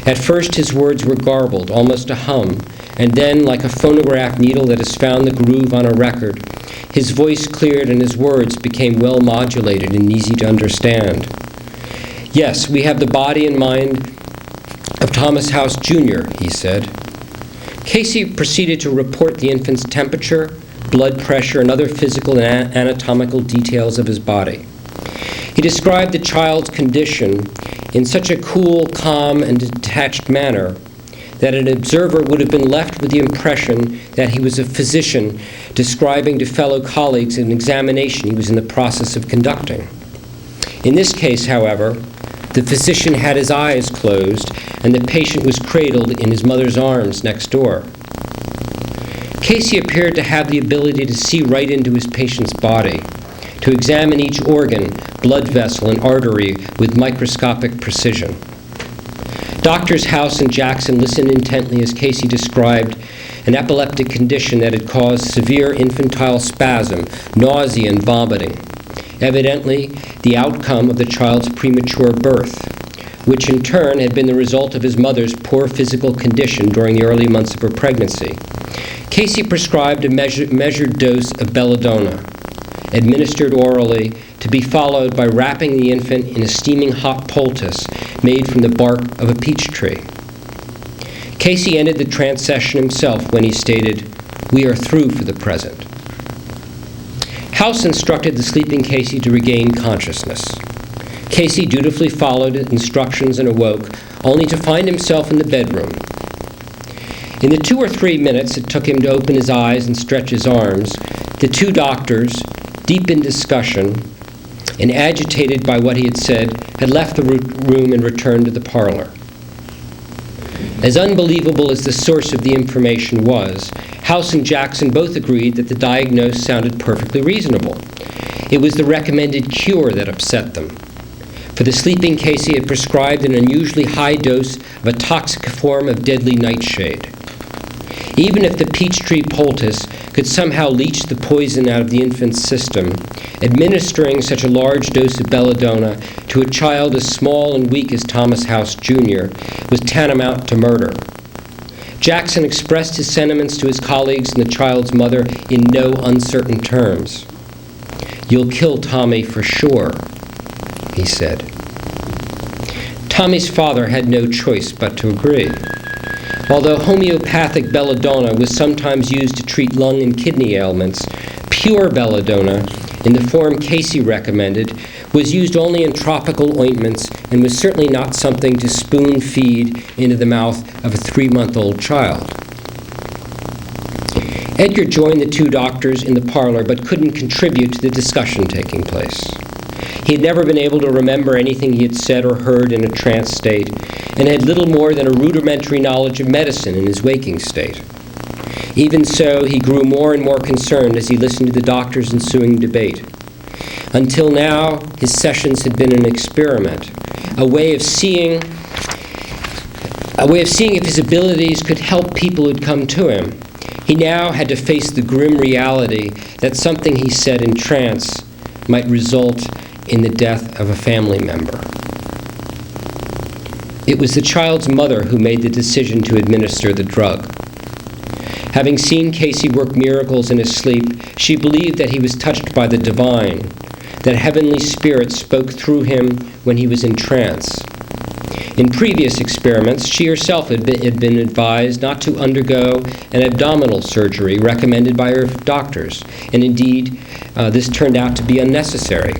At first his words were garbled, almost a hum, and then, like a phonograph needle that has found the groove on a record, his voice cleared and his words became well modulated and easy to understand. "Yes, we have the body and mind of Thomas House, Jr., he said. Cayce proceeded to report the infant's temperature, blood pressure, and other physical and anatomical details of his body. He described the child's condition in such a cool, calm, and detached manner that an observer would have been left with the impression that he was a physician describing to fellow colleagues an examination he was in the process of conducting. In this case, however, the physician had his eyes closed and the patient was cradled in his mother's arms next door. Cayce appeared to have the ability to see right into his patient's body, to examine each organ, blood vessel, and artery with microscopic precision. Doctors House and Jackson listened intently as Cayce described an epileptic condition that had caused severe infantile spasm, nausea, and vomiting, evidently the outcome of the child's premature birth, which in turn had been the result of his mother's poor physical condition during the early months of her pregnancy. Cayce prescribed a measured dose of belladonna, administered orally, to be followed by wrapping the infant in a steaming hot poultice made from the bark of a peach tree. Cayce ended the trance session himself when he stated, "We are through for the present." House instructed the sleeping Cayce to regain consciousness. Cayce dutifully followed instructions and awoke, only to find himself in the bedroom. In the 2 or 3 minutes it took him to open his eyes and stretch his arms, the two doctors, deep in discussion and agitated by what he had said, had left the room and returned to the parlor. As unbelievable as the source of the information was, House and Jackson both agreed that the diagnosis sounded perfectly reasonable. It was the recommended cure that upset them. For the sleeping Cayce had prescribed an unusually high dose of a toxic form of deadly nightshade. Even if the peach tree poultice could somehow leach the poison out of the infant's system, administering such a large dose of belladonna to a child as small and weak as Thomas House, Jr. was tantamount to murder. Jackson expressed his sentiments to his colleagues and the child's mother in no uncertain terms. "You'll kill Tommy for sure," he said. Tommy's father had no choice but to agree. Although homeopathic belladonna was sometimes used to treat lung and kidney ailments, pure belladonna, in the form Cayce recommended, was used only in tropical ointments and was certainly not something to spoon feed into the mouth of a 3-month-old child. Edgar joined the two doctors in the parlor but couldn't contribute to the discussion taking place. He had never been able to remember anything he had said or heard in a trance state, and had little more than a rudimentary knowledge of medicine in his waking state. Even so, he grew more and more concerned as he listened to the doctor's ensuing debate. Until now, his sessions had been an experiment, a way of seeing if his abilities could help people who'd come to him. He now had to face the grim reality that something he said in trance might result in the death of a family member. It was the child's mother who made the decision to administer the drug. Having seen Cayce work miracles in his sleep, she believed that he was touched by the divine, that heavenly spirits spoke through him when he was in trance. In previous experiments, she herself had been advised not to undergo an abdominal surgery recommended by her doctors, and indeed, this turned out to be unnecessary.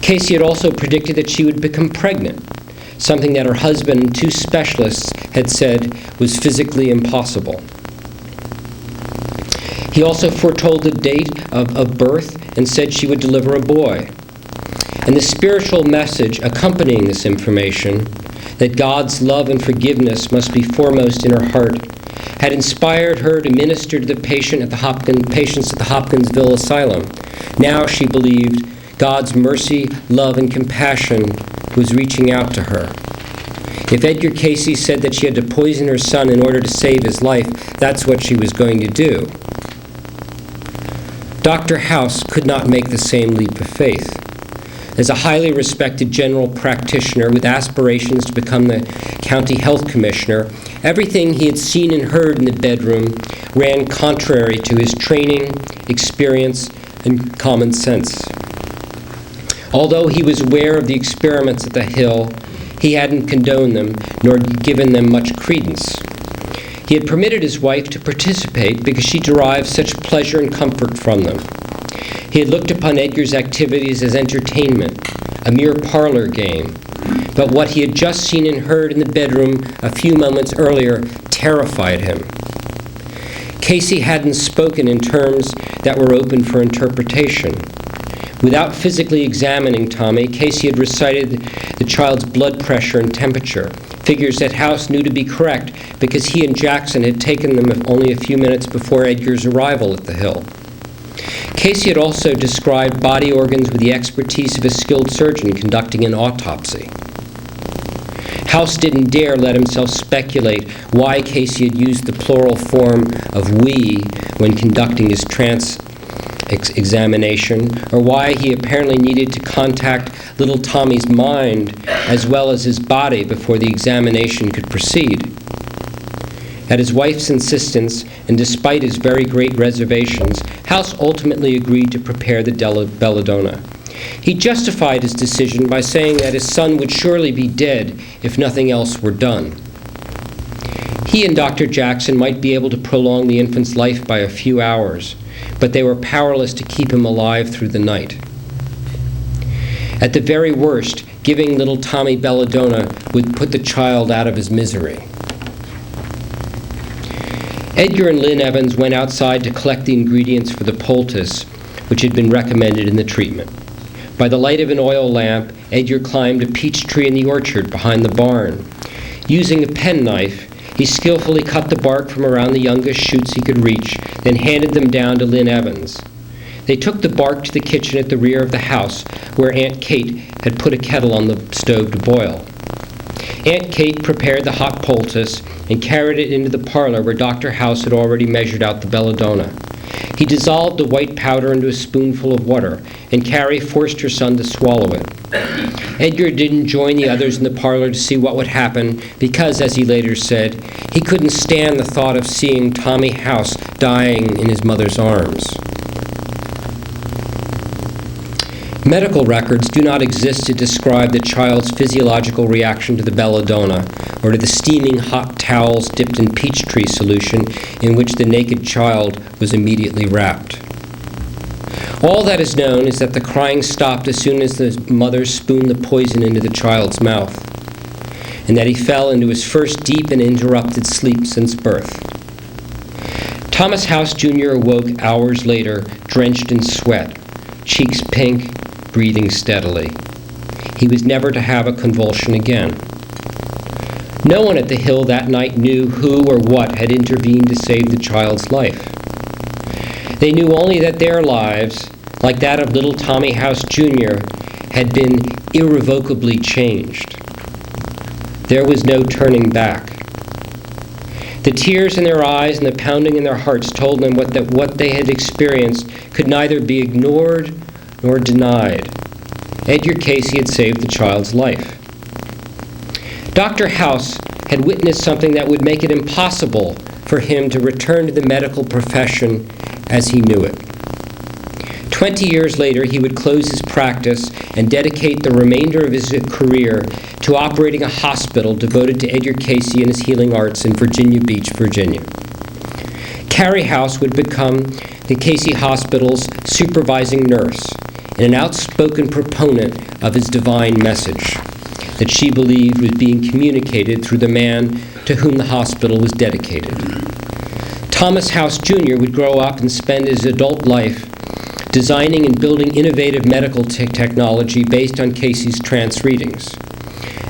Cayce had also predicted that she would become pregnant, something that her husband and 2 specialists had said was physically impossible. He also foretold the date of birth and said she would deliver a boy. And the spiritual message accompanying this information, that God's love and forgiveness must be foremost in her heart, had inspired her to minister to the patients at the Hopkinsville Asylum. Now she believed God's mercy, love, and compassion was reaching out to her. If Edgar Cayce said that she had to poison her son in order to save his life, that's what she was going to do. Dr. House could not make the same leap of faith. As a highly respected general practitioner with aspirations to become the county health commissioner, everything he had seen and heard in the bedroom ran contrary to his training, experience, and common sense. Although he was aware of the experiments at the Hill, he hadn't condoned them nor given them much credence. He had permitted his wife to participate because she derived such pleasure and comfort from them. He had looked upon Edgar's activities as entertainment, a mere parlor game. But what he had just seen and heard in the bedroom a few moments earlier terrified him. Cayce hadn't spoken in terms that were open for interpretation. Without physically examining Tommy, Cayce had recited the child's blood pressure and temperature, figures that House knew to be correct because he and Jackson had taken them only a few minutes before Edgar's arrival at the Hill. Cayce had also described body organs with the expertise of a skilled surgeon conducting an autopsy. House didn't dare let himself speculate why Cayce had used the plural form of we when conducting his trance examination, or why he apparently needed to contact little Tommy's mind as well as his body before the examination could proceed. At his wife's insistence, and despite his very great reservations, House ultimately agreed to prepare the belladonna. He justified his decision by saying that his son would surely be dead if nothing else were done. He and Dr. Jackson might be able to prolong the infant's life by a few hours, but they were powerless to keep him alive through the night. At the very worst, giving little Tommy belladonna would put the child out of his misery. Edgar and Lynn Evans went outside to collect the ingredients for the poultice, which had been recommended in the treatment. By the light of an oil lamp, Edgar climbed a peach tree in the orchard behind the barn. Using a penknife, he skillfully cut the bark from around the youngest shoots he could reach, then handed them down to Lynn Evans. They took the bark to the kitchen at the rear of the house, where Aunt Kate had put a kettle on the stove to boil. Aunt Kate prepared the hot poultice and carried it into the parlor where Dr. House had already measured out the belladonna. He dissolved the white powder into a spoonful of water, and Carrie forced her son to swallow it. Edgar didn't join the others in the parlor to see what would happen because, as he later said, he couldn't stand the thought of seeing Tommy House dying in his mother's arms. Medical records do not exist to describe the child's physiological reaction to the belladonna or to the steaming hot towels dipped in peach tree solution in which the naked child was immediately wrapped. All that is known is that the crying stopped as soon as the mother spooned the poison into the child's mouth, and that he fell into his first deep and interrupted sleep since birth. Thomas House Jr. awoke hours later, drenched in sweat, cheeks pink, breathing steadily. He was never to have a convulsion again. No one at the Hill that night knew who or what had intervened to save the child's life. They knew only that their lives, like that of little Tommy House Jr., had been irrevocably changed. There was no turning back. The tears in their eyes and the pounding in their hearts told them that what they had experienced could neither be ignored nor denied. Edgar Cayce had saved the child's life. Dr. House had witnessed something that would make it impossible for him to return to the medical profession as he knew it. 20 years later, he would close his practice and dedicate the remainder of his career to operating a hospital devoted to Edgar Cayce and his healing arts in Virginia Beach, Virginia. Carrie House would become the Cayce Hospital's supervising nurse and an outspoken proponent of his divine message that she believed was being communicated through the man to whom the hospital was dedicated. Thomas House Jr. would grow up and spend his adult life designing and building innovative medical technology based on Cayce's trance readings,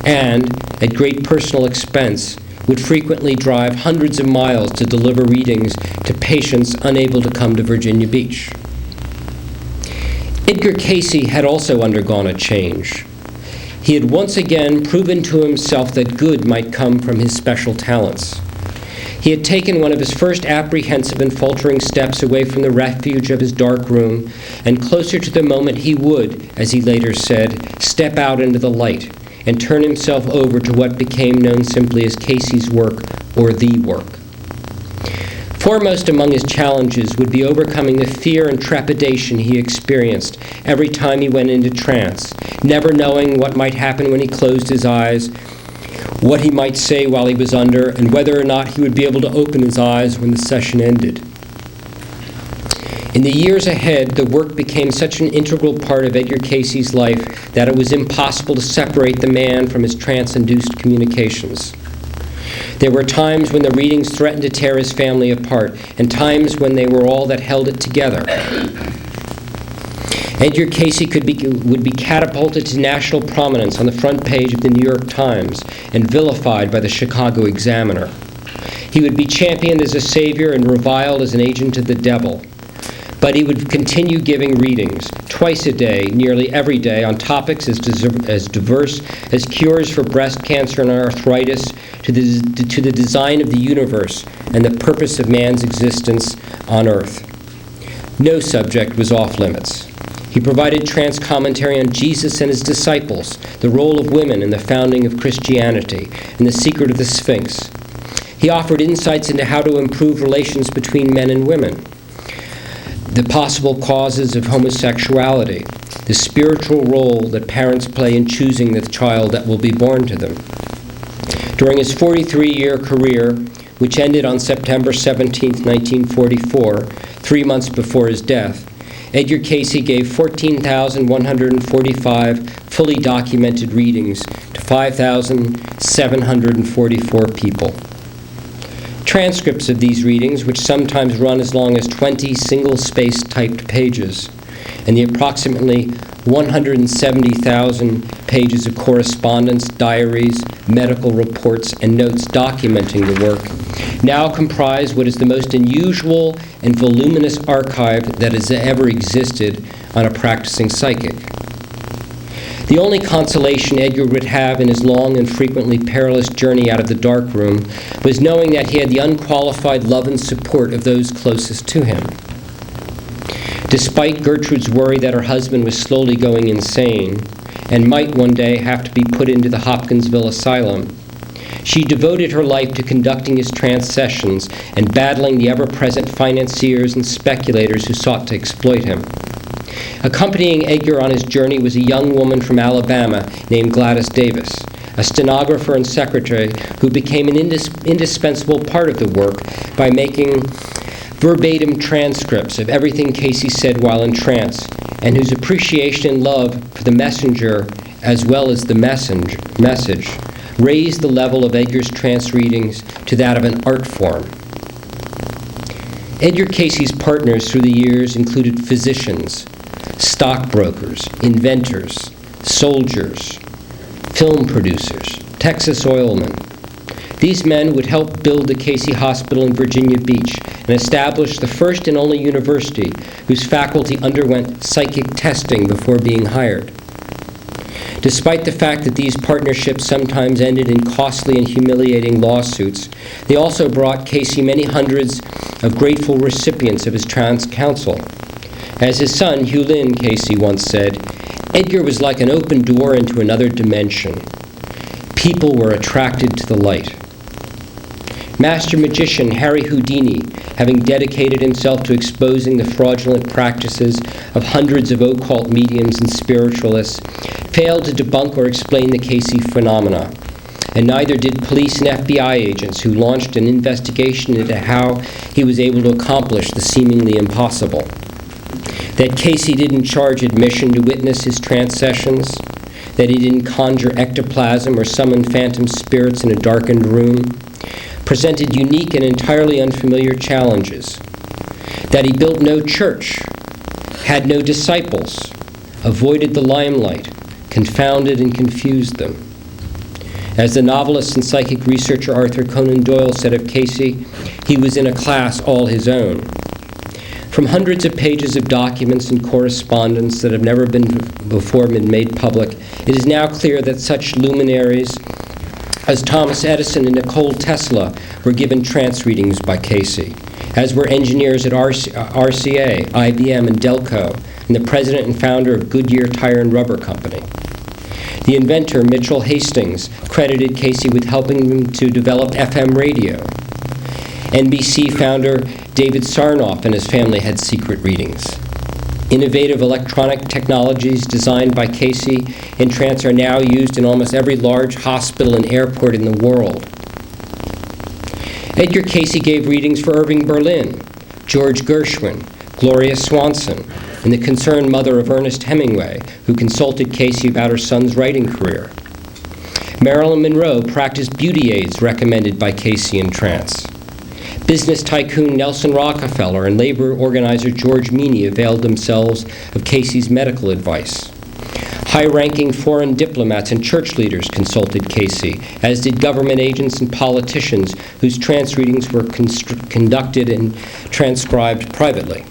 and, at great personal expense, would frequently drive hundreds of miles to deliver readings to patients unable to come to Virginia Beach. Edgar Cayce had also undergone a change. He had once again proven to himself that good might come from his special talents. He had taken one of his first apprehensive and faltering steps away from the refuge of his dark room and closer to the moment he would, as he later said, step out into the light and turn himself over to what became known simply as Cayce's work or the work. Foremost among his challenges would be overcoming the fear and trepidation he experienced every time he went into trance, never knowing what might happen when he closed his eyes, what he might say while he was under, and whether or not he would be able to open his eyes when the session ended. In the years ahead, the work became such an integral part of Edgar Cayce's life that it was impossible to separate the man from his trance-induced communications. There were times when the readings threatened to tear his family apart, and times when they were all that held it together. Edgar Cayce would be catapulted to national prominence on the front page of the New York Times and vilified by the Chicago Examiner. He would be championed as a savior and reviled as an agent of the devil. But he would continue giving readings, twice a day, nearly every day, on topics as diverse as cures for breast cancer and arthritis to the design of the universe and the purpose of man's existence on Earth. No subject was off limits. He provided trance commentary on Jesus and his disciples, the role of women in the founding of Christianity, and the secret of the Sphinx. He offered insights into how to improve relations between men and women, the possible causes of homosexuality, the spiritual role that parents play in choosing the child that will be born to them. During his 43-year career, which ended on September 17, 1944, 3 months before his death, Edgar Cayce gave 14,145 fully documented readings to 5,744 people. Transcripts of these readings, which sometimes run as long as 20 single-space typed pages, and the approximately 170,000 pages of correspondence, diaries, medical reports, and notes documenting the work, now comprise what is the most unusual and voluminous archive that has ever existed on a practicing psychic. The only consolation Edgar would have in his long and frequently perilous journey out of the dark room was knowing that he had the unqualified love and support of those closest to him. Despite Gertrude's worry that her husband was slowly going insane and might one day have to be put into the Hopkinsville Asylum, she devoted her life to conducting his trance sessions and battling the ever-present financiers and speculators who sought to exploit him. Accompanying Edgar on his journey was a young woman from Alabama named Gladys Davis, a stenographer and secretary who became an indispensable part of the work by making verbatim transcripts of everything Cayce said while in trance, and whose appreciation and love for the messenger as well as the message raised the level of Edgar's trance readings to that of an art form. Edgar Cayce's partners through the years included physicians, stockbrokers, inventors, soldiers, film producers, Texas oilmen. These men would help build the Cayce Hospital in Virginia Beach and establish the first and only university whose faculty underwent psychic testing before being hired. Despite the fact that these partnerships sometimes ended in costly and humiliating lawsuits, they also brought Cayce many hundreds of grateful recipients of his trance counsel. As his son, Hugh Lynn Cayce once said, Edgar was like an open door into another dimension. People were attracted to the light. Master magician Harry Houdini, having dedicated himself to exposing the fraudulent practices of hundreds of occult mediums and spiritualists, failed to debunk or explain the Cayce phenomena, and neither did police and FBI agents who launched an investigation into how he was able to accomplish the seemingly impossible. That Cayce didn't charge admission to witness his trance sessions, that he didn't conjure ectoplasm or summon phantom spirits in a darkened room, presented unique and entirely unfamiliar challenges. That he built no church, had no disciples, avoided the limelight, confounded and confused them. As the novelist and psychic researcher Arthur Conan Doyle said of Cayce, he was in a class all his own. From hundreds of pages of documents and correspondence that have never before been made public, it is now clear that such luminaries as Thomas Edison and Nikola Tesla were given trance readings by Cayce, as were engineers at RCA, IBM, and Delco, and the president and founder of Goodyear Tire and Rubber Company. The inventor, Mitchell Hastings, credited Cayce with helping him to develop FM radio. NBC founder David Sarnoff and his family had secret readings. Innovative electronic technologies designed by Cayce in trance are now used in almost every large hospital and airport in the world. Edgar Cayce gave readings for Irving Berlin, George Gershwin, Gloria Swanson, and the concerned mother of Ernest Hemingway, who consulted Cayce about her son's writing career. Marilyn Monroe practiced beauty aids recommended by Cayce in trance. Business tycoon Nelson Rockefeller and labor organizer George Meany availed themselves of Cayce's medical advice. High-ranking foreign diplomats and church leaders consulted Cayce, as did government agents and politicians whose trance readings were conducted and transcribed privately.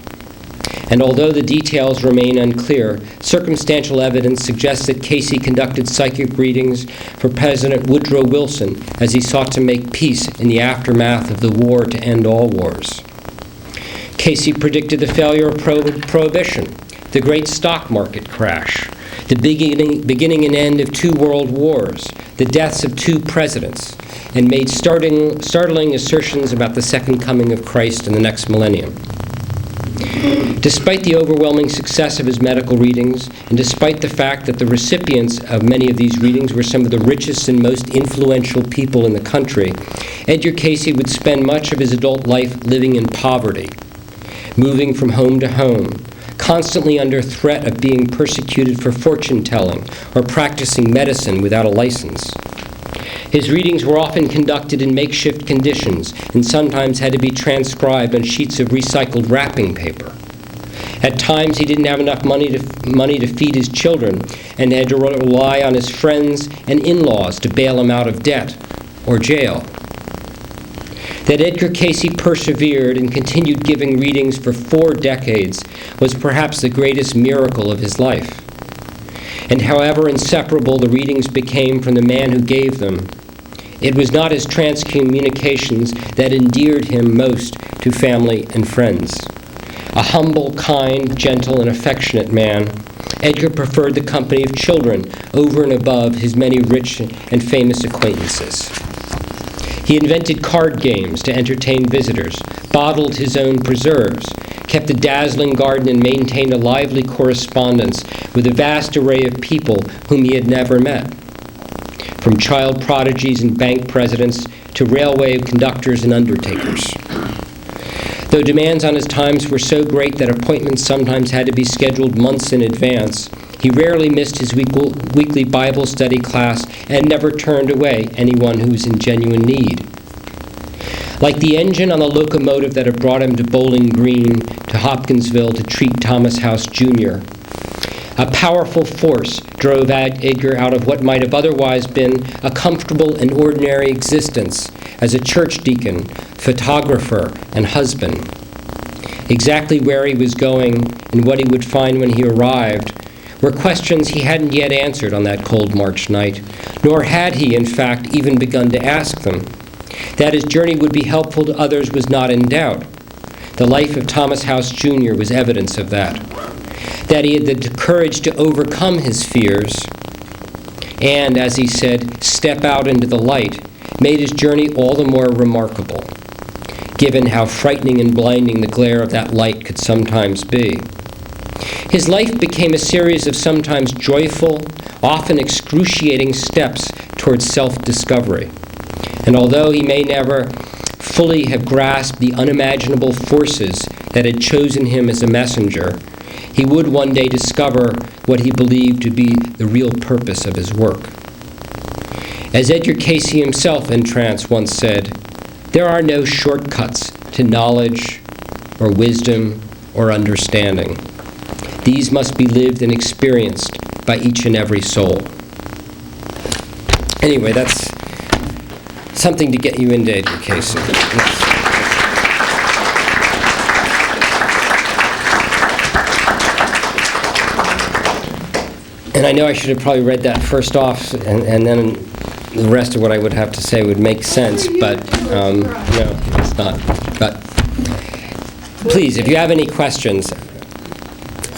And although the details remain unclear, circumstantial evidence suggests that Cayce conducted psychic readings for President Woodrow Wilson as he sought to make peace in the aftermath of the war to end all wars. Cayce predicted the failure of Prohibition, the great stock market crash, the beginning and end of 2 world wars, the deaths of 2 presidents, and made startling assertions about the second coming of Christ in the next millennium. Despite the overwhelming success of his medical readings, and despite the fact that the recipients of many of these readings were some of the richest and most influential people in the country, Edgar Cayce would spend much of his adult life living in poverty, moving from home to home, constantly under threat of being persecuted for fortune-telling or practicing medicine without a license. His readings were often conducted in makeshift conditions and sometimes had to be transcribed on sheets of recycled wrapping paper. At times, he didn't have enough money to feed his children and had to rely on his friends and in-laws to bail him out of debt or jail. That Edgar Cayce persevered and continued giving readings for 4 decades was perhaps the greatest miracle of his life. And however inseparable the readings became from the man who gave them, it was not his trance communications that endeared him most to family and friends. A humble, kind, gentle, and affectionate man, Edgar preferred the company of children over and above his many rich and famous acquaintances. He invented card games to entertain visitors, bottled his own preserves, kept a dazzling garden, and maintained a lively correspondence with a vast array of people whom he had never met, from child prodigies and bank presidents to railway conductors and undertakers. Though demands on his times were so great that appointments sometimes had to be scheduled months in advance, he rarely missed his weekly Bible study class and never turned away anyone who was in genuine need. Like the engine on the locomotive that had brought him to Bowling Green, to Hopkinsville to treat Thomas House Jr., a powerful force drove Edgar out of what might have otherwise been a comfortable and ordinary existence as a church deacon, photographer, and husband. Exactly where he was going and what he would find when he arrived were questions he hadn't yet answered on that cold March night, nor had he, in fact, even begun to ask them. That his journey would be helpful to others was not in doubt. The life of Thomas House Jr. was evidence of that. That he had the courage to overcome his fears and, as he said, step out into the light, made his journey all the more remarkable, given how frightening and blinding the glare of that light could sometimes be. His life became a series of sometimes joyful, often excruciating steps towards self-discovery. And although he may never fully have grasped the unimaginable forces that had chosen him as a messenger, he would one day discover what he believed to be the real purpose of his work. As Edgar Cayce himself in trance once said, "There are no shortcuts to knowledge or wisdom or understanding. These must be lived and experienced by each and every soul." Anyway, that's something to get you into Edgar Cayce. And I know I should have probably read that first off, and then the rest of what I would have to say would make sense, but no, it's not. But please, if you have any questions,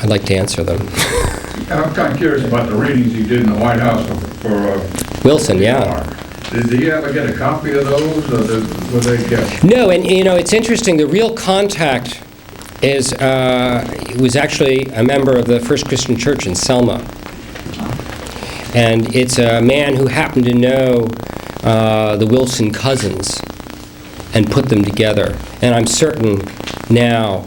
I'd like to answer them. I'm kind of curious about the readings he did in the White House for Wilson, yeah. Did he ever get a copy of those, or were they kept? No, and it's interesting. The real contact was actually a member of the First Christian Church in Selma. And it's a man who happened to know the Wilson cousins and put them together. And I'm certain now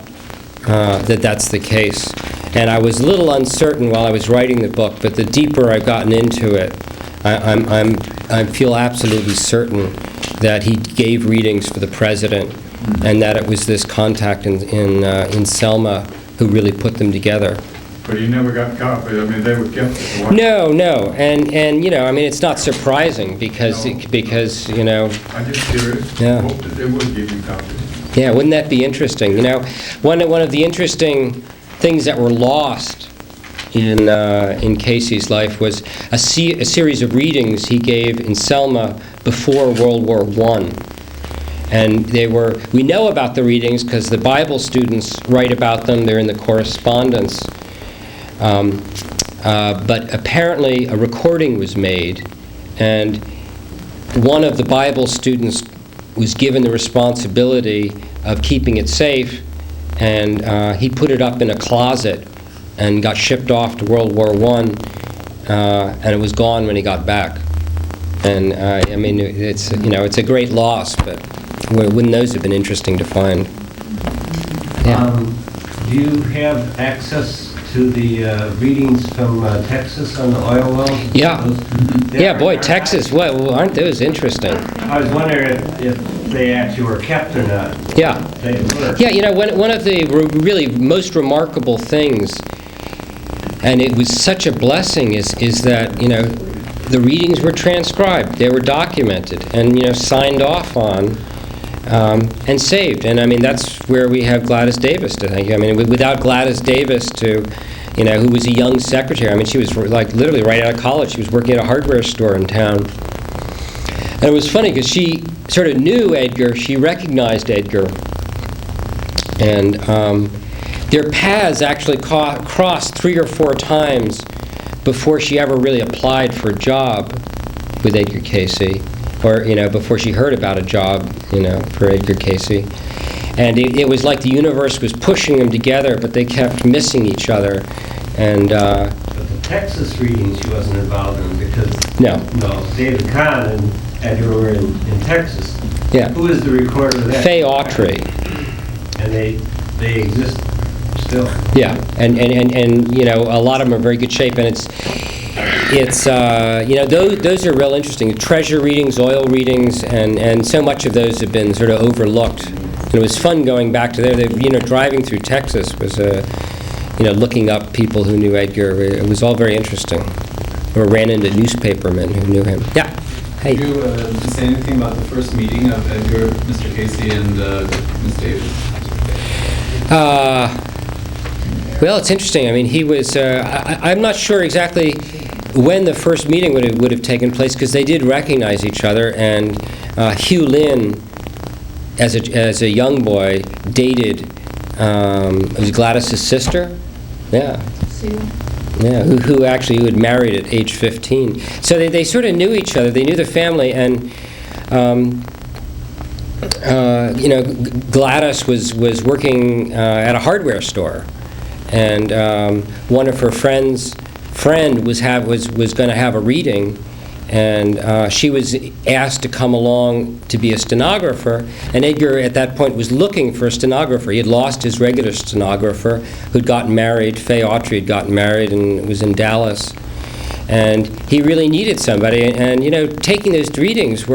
that that's the case. And I was a little uncertain while I was writing the book, but the deeper I've gotten into it, I feel absolutely certain that he gave readings for the president, and that it was this contact in Selma who really put them together. But you never got copies. I mean, they were kept. No, and it's not surprising because No. I'm just curious. Yeah. Hope that they would give you copies. Yeah, wouldn't that be interesting? One of the interesting things that were lost in Cayce's life was a series of readings he gave in Selma before World War I. And we know about the readings because the Bible students write about them. They're in the correspondence. But apparently a recording was made, and one of the Bible students was given the responsibility of keeping it safe, and he put it up in a closet and got shipped off to World War I, and it was gone when he got back. And it's a great loss, but wouldn't those have been interesting to find? Yeah. Do you have access to the readings from Texas on the oil wells? Yeah. Texas, aren't those interesting? I was wondering if they actually were kept or not. Yeah. They were. Yeah, one of the really most remarkable things, and it was such a blessing, is that, the readings were transcribed, they were documented, and, signed off on, and saved. And that's where we have Gladys Davis to thank you. Without Gladys Davis who was a young secretary, she was literally right out of college. She was working at a hardware store in town. And it was funny because she sort of knew Edgar, she recognized Edgar. And their paths actually crossed 3 or 4 times before she ever really applied for a job with Edgar Cayce. Or, before she heard about a job, for Edgar Cayce. And it was like the universe was pushing them together, but they kept missing each other. And But the Texas readings she wasn't involved in because... No, David Kahn and Edgar were in Texas. Yeah. Who is the recorder of that? Faye Autry. And they exist still. Yeah, and a lot of them are in very good shape, and it's those are real interesting. Treasure readings, oil readings, and so much of those have been sort of overlooked. And it was fun going back to there. Driving through Texas was looking up people who knew Edgar. It was all very interesting. Or ran into newspapermen who knew him. Yeah. Hey. Could you say anything about the first meeting of Edgar, Mr. Cayce, and Ms. Davis? Well, it's interesting. He was. I'm not sure exactly when the first meeting would have taken place because they did recognize each other. And Hugh Lynn, as a young boy, dated. It was Gladys's sister. Yeah. Yeah, who had married at age 15. So they sort of knew each other. They knew the family, and Gladys was working at a hardware store, and one of her friend was going to have a reading, and she was asked to come along to be a stenographer, and Edgar at that point was looking for a stenographer. He had lost his regular stenographer who'd gotten married. Faye Autry had gotten married and was in Dallas, and he really needed somebody, and taking those readings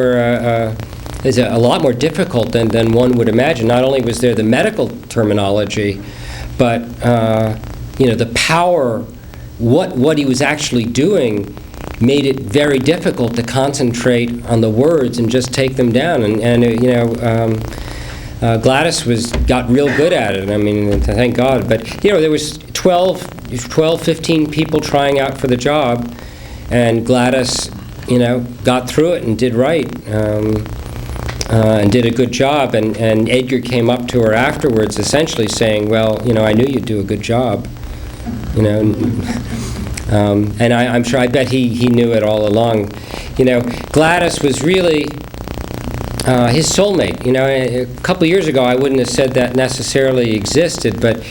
is a lot more difficult than one would imagine. Not only was there the medical terminology, but the power, what he was actually doing, made it very difficult to concentrate on the words and just take them down. Gladys got real good at it. I mean, thank God. But there was 15 people trying out for the job, and Gladys, got through it and did right. And did a good job, and Edgar came up to her afterwards essentially saying, well, I knew you'd do a good job, and I bet he knew it all along. Gladys was really his soulmate. A couple years ago I wouldn't have said that necessarily existed, but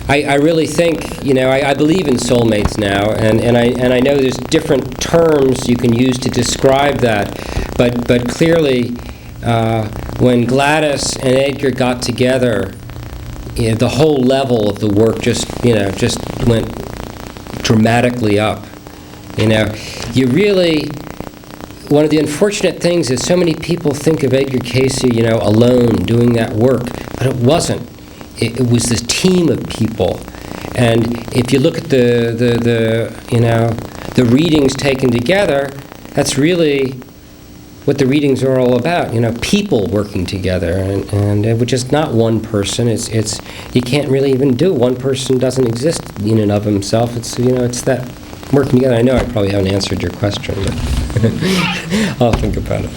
I really think, I believe in soulmates now, and I know there's different terms you can use to describe that, but clearly when Gladys and Edgar got together, the whole level of the work just went dramatically up. One of the unfortunate things is so many people think of Edgar Cayce, alone doing that work, but it wasn't. It was this team of people, and if you look at the readings taken together, that's really what the readings are all about, people working together, and which is not one person. It's you can't really even do. One person doesn't exist in and of himself. It's it's that working together. I know I probably haven't answered your question, but I'll think about it.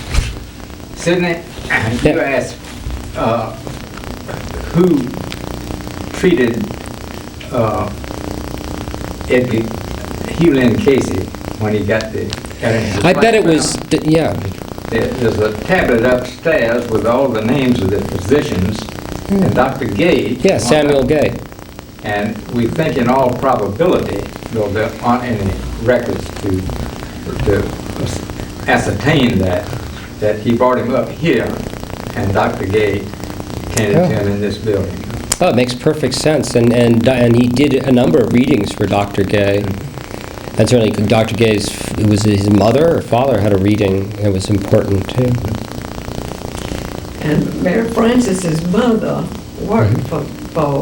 Sidney, you asked who treated Edgar Cayce when he got the. I bet it was There's a tablet upstairs with all the names of the physicians, and Dr. Gay. Yeah, Samuel Gay. And we think in all probability, though there aren't any records to ascertain that he brought him up here, and Dr. Gay tended to him in this building. Oh, it makes perfect sense. And he did a number of readings for Dr. Gay. And certainly Dr. Gay's, it was his mother or father had a reading that was important too. And Mary Francis's mother worked for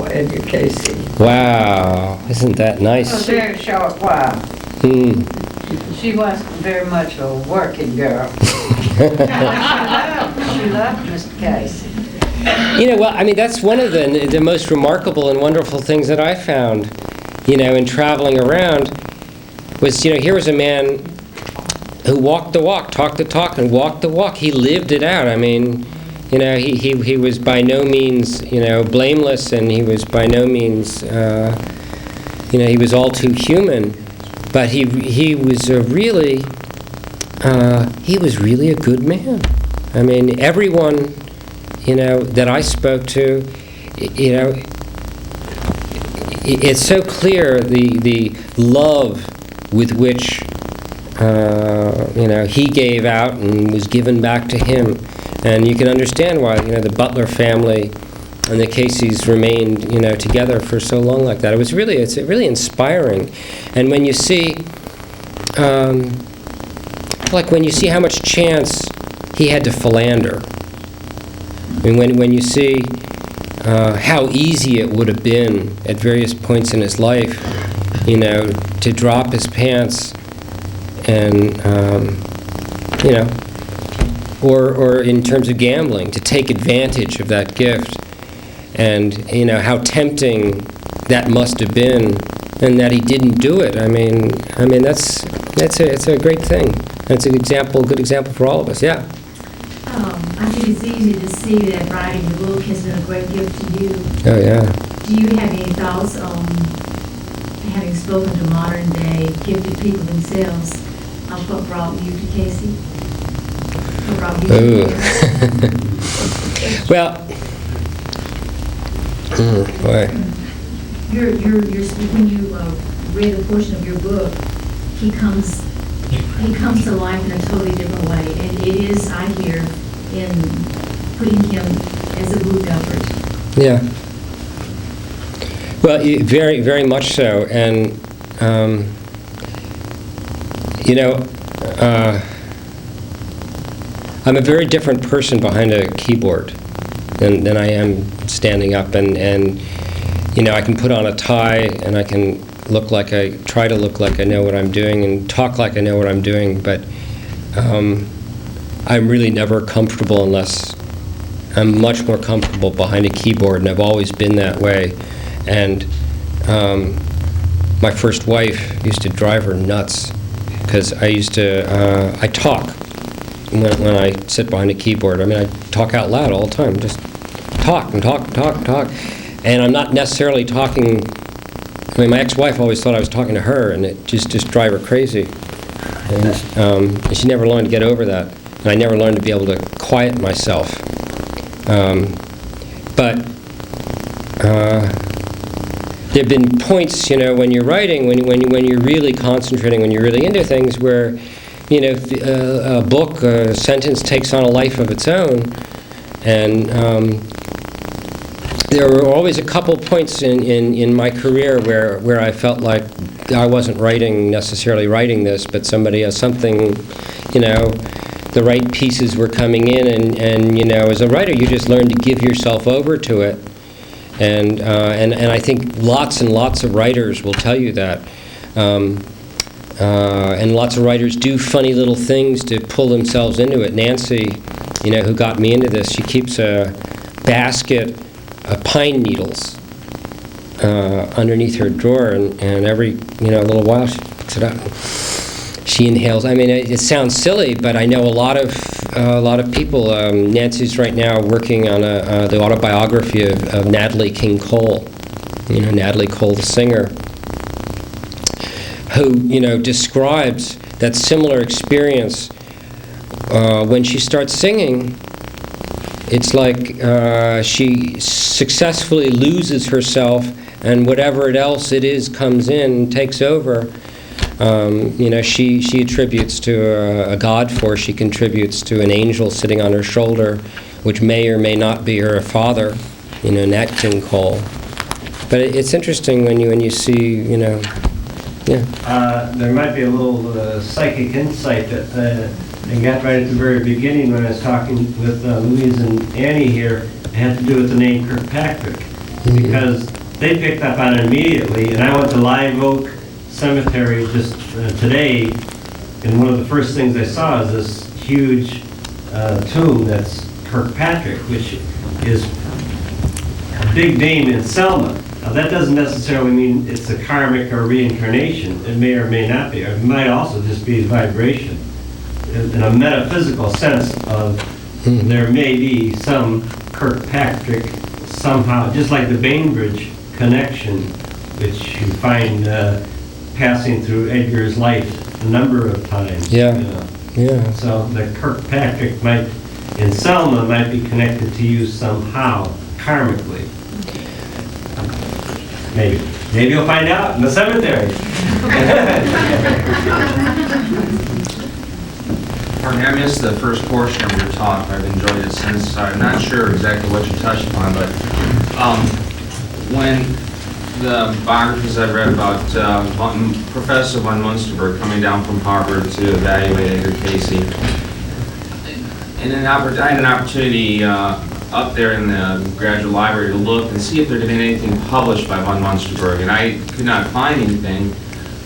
Edgar Cayce. Wow, isn't that nice? A very short while. She wasn't very much a working girl. She loved Mr. Cayce. That's one of the most remarkable and wonderful things that I found, in traveling around, was, here was a man who walked the walk, talked the talk, and walked the walk. He lived it out. He was by no means, blameless, and he was by no means, he was all too human, but he was really a good man. Everyone, that I spoke to, it's so clear the love with which he gave out and was given back to him, and you can understand why the Butler family and the Cayces remained together for so long like that. It's really inspiring, and when you see how much chance he had to philander. When you see how easy it would have been at various points in his life, to drop his pants and, or in terms of gambling, to take advantage of that gift, and, how tempting that must have been, and that he didn't do it. It's a great thing. It's a good example for all of us, yeah. I think it's easy to see that writing the book has been a great gift to you. Oh, yeah. Do you have any thoughts on having spoken to modern day gifted people themselves, of what brought you to Casey? What brought you Ooh. to Casey? Well, boy. When you read a portion of your book, he comes to life in a totally different way, and it is, I hear, in putting him as a group effort. Yeah. Well, very, very much so. And, I'm a very different person behind a keyboard than I am standing up. And I can put on a tie and I can try to look like I know what I'm doing and talk like I know what I'm doing, but I'm really never comfortable unless I'm much more comfortable behind a keyboard, and I've always been that way. And my first wife used to drive her nuts because I talk when I sit behind a keyboard. I mean, I talk out loud all the time, just talk and talk and talk and talk. And I'm not necessarily talking. I mean, my ex-wife always thought I was talking to her, and it just drive her crazy. And she never learned to get over that, and I never learned to be able to quiet myself. But there have been points, when you're writing, when you're really concentrating, when you're really into things, where a book, a sentence takes on a life of its own, and there were always a couple points in my career where I felt like I wasn't necessarily writing this, but somebody has something, the right pieces were coming in, and as a writer, you just learn to give yourself over to it. And I think lots and lots of writers will tell you that. And lots of writers do funny little things to pull themselves into it. Nancy, who got me into this, she keeps a basket of pine needles underneath her drawer, and every little while she picks it up. She inhales. I mean, it sounds silly, but I know a lot of people. Nancy's right now working on the autobiography of Natalie King Cole. Natalie Cole, the singer, who describes that similar experience when she starts singing. It's like she successfully loses herself, and whatever else it is comes in and takes over. She attributes to a God force. She contributes to an angel sitting on her shoulder, which may or may not be her father, Nat King Cole. But it's interesting when you see, yeah. There might be a little psychic insight that I got right at the very beginning when I was talking with Louise and Annie here. It had to do with the name Kirkpatrick, because they picked up on it immediately, and I went to Live Oak Cemetery just today, and one of the first things I saw is this huge tomb that's Kirkpatrick, which is a big name in Selma. Now, that doesn't necessarily mean it's a karmic or reincarnation. It may or may not be. Or it might also just be vibration. In a metaphysical sense of there may be some Kirkpatrick somehow, just like the Bainbridge connection, which you find passing through Edgar's life a number of times. Yeah. Yeah. So the Kirkpatrick in Selma might be connected to you somehow, karmically. Maybe. Maybe you'll find out in the cemetery. Pardon me, I missed the first portion of your talk. I've enjoyed it since. I'm not sure exactly what you touched upon, but when the biographies I've read about Professor von Munsterberg coming down from Harvard to evaluate Edgar Cayce, and I had an opportunity up there in the graduate library to look and see if there had been anything published by von Munsterberg, and I could not find anything,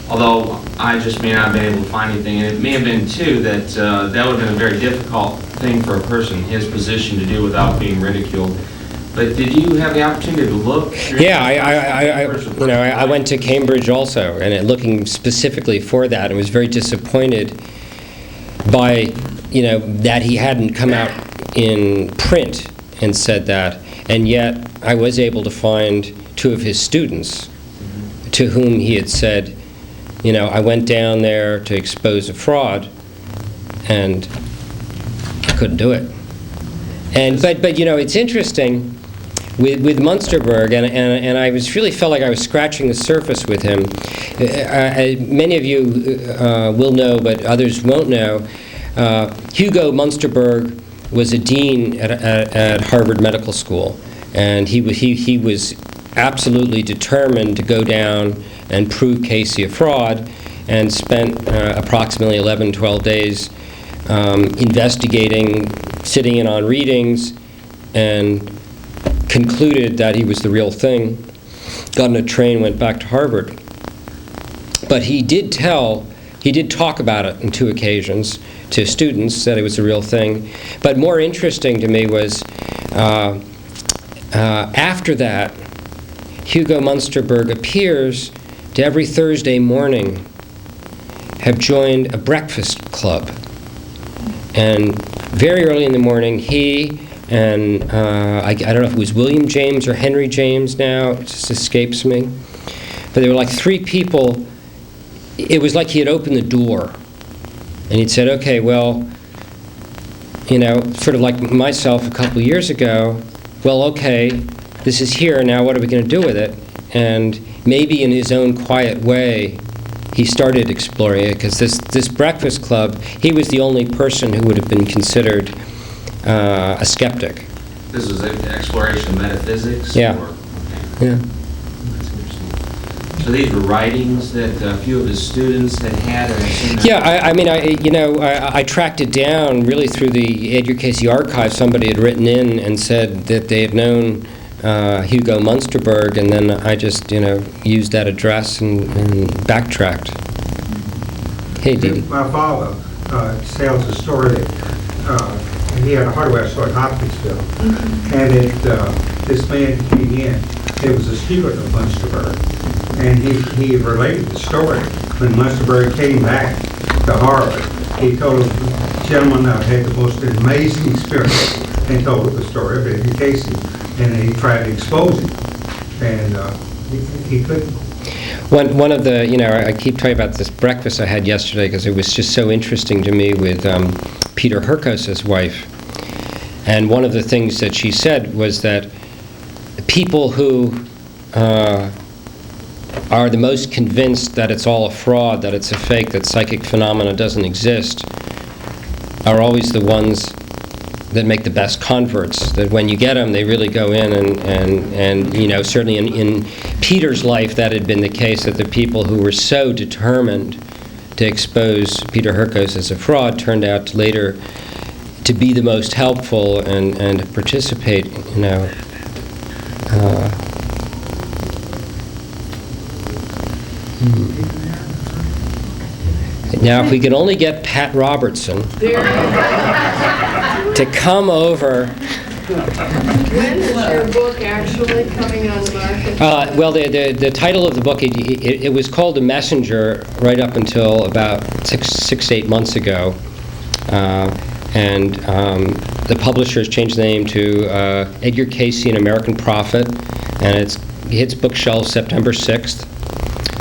although I just may not have been able to find anything. And it may have been, too, that that would have been a very difficult thing for a person in his position to do without being ridiculed. But did you have the opportunity to look? Yeah, I went to Cambridge also, and looking specifically for that, and was very disappointed by, that he hadn't come out in print and said that. And yet, I was able to find two of his students to whom he had said, I went down there to expose a fraud, and I couldn't do it. But it's interesting with Munsterberg, and I really felt like I was scratching the surface with him. Many of you will know, but others won't know. Hugo Munsterberg was a dean at Harvard Medical School, and he was absolutely determined to go down and prove Cayce a fraud, and spent approximately 11, 12 days investigating, sitting in on readings, and concluded that he was the real thing. Got on a train, went back to Harvard. But he did talk about it on 2 occasions to students, that it was the real thing. But more interesting to me was, after that, Hugo Munsterberg appears to every Thursday morning have joined a breakfast club. And very early in the morning, he and I don't know if it was William James or Henry James now, it just escapes me. But there were like 3 people. It was like he had opened the door. And he'd said, okay, well, sort of like myself a couple years ago, well, okay, this is here, now what are we going to do with it? And maybe in his own quiet way, he started exploring it, because this breakfast club, he was the only person who would have been considered a skeptic. This was an exploration of metaphysics? Yeah. Yeah. That's interesting. So these were writings that a few of his students had? Yeah, I tracked it down really through the Edgar Cayce archive. Somebody had written in and said that they had known Hugo Munsterberg, and then I just, used that address and backtracked. Hey, Dee. My father tells a story that he had a hardware store in Hopkinsville, and this man came in. It was a student of Munsterberg, and he related the story. When Munsterberg came back to Harvard, he told the gentleman I've had the most amazing experience, and told the story of Edgar Cayce, and he tried to expose him, and he couldn't. One of the, I keep talking about this breakfast I had yesterday because it was just so interesting to me with Peter Herkose's wife. And one of the things that she said was that people who are the most convinced that it's all a fraud, that it's a fake, that psychic phenomena doesn't exist, are always the ones that make the best converts. That when you get them, they really go in and certainly in Peter's life, that had been the case, that the people who were so determined to expose Peter Herkose as a fraud turned out later to be the most helpful and to participate, Now, if we could only get Pat Robertson to come over. When is your book actually coming on the market? Well, the title of the book, it was called The Messenger right up until about six to 8 months ago. And the publisher has changed the name to Edgar Cayce, An American Prophet, and it hits bookshelves September 6th.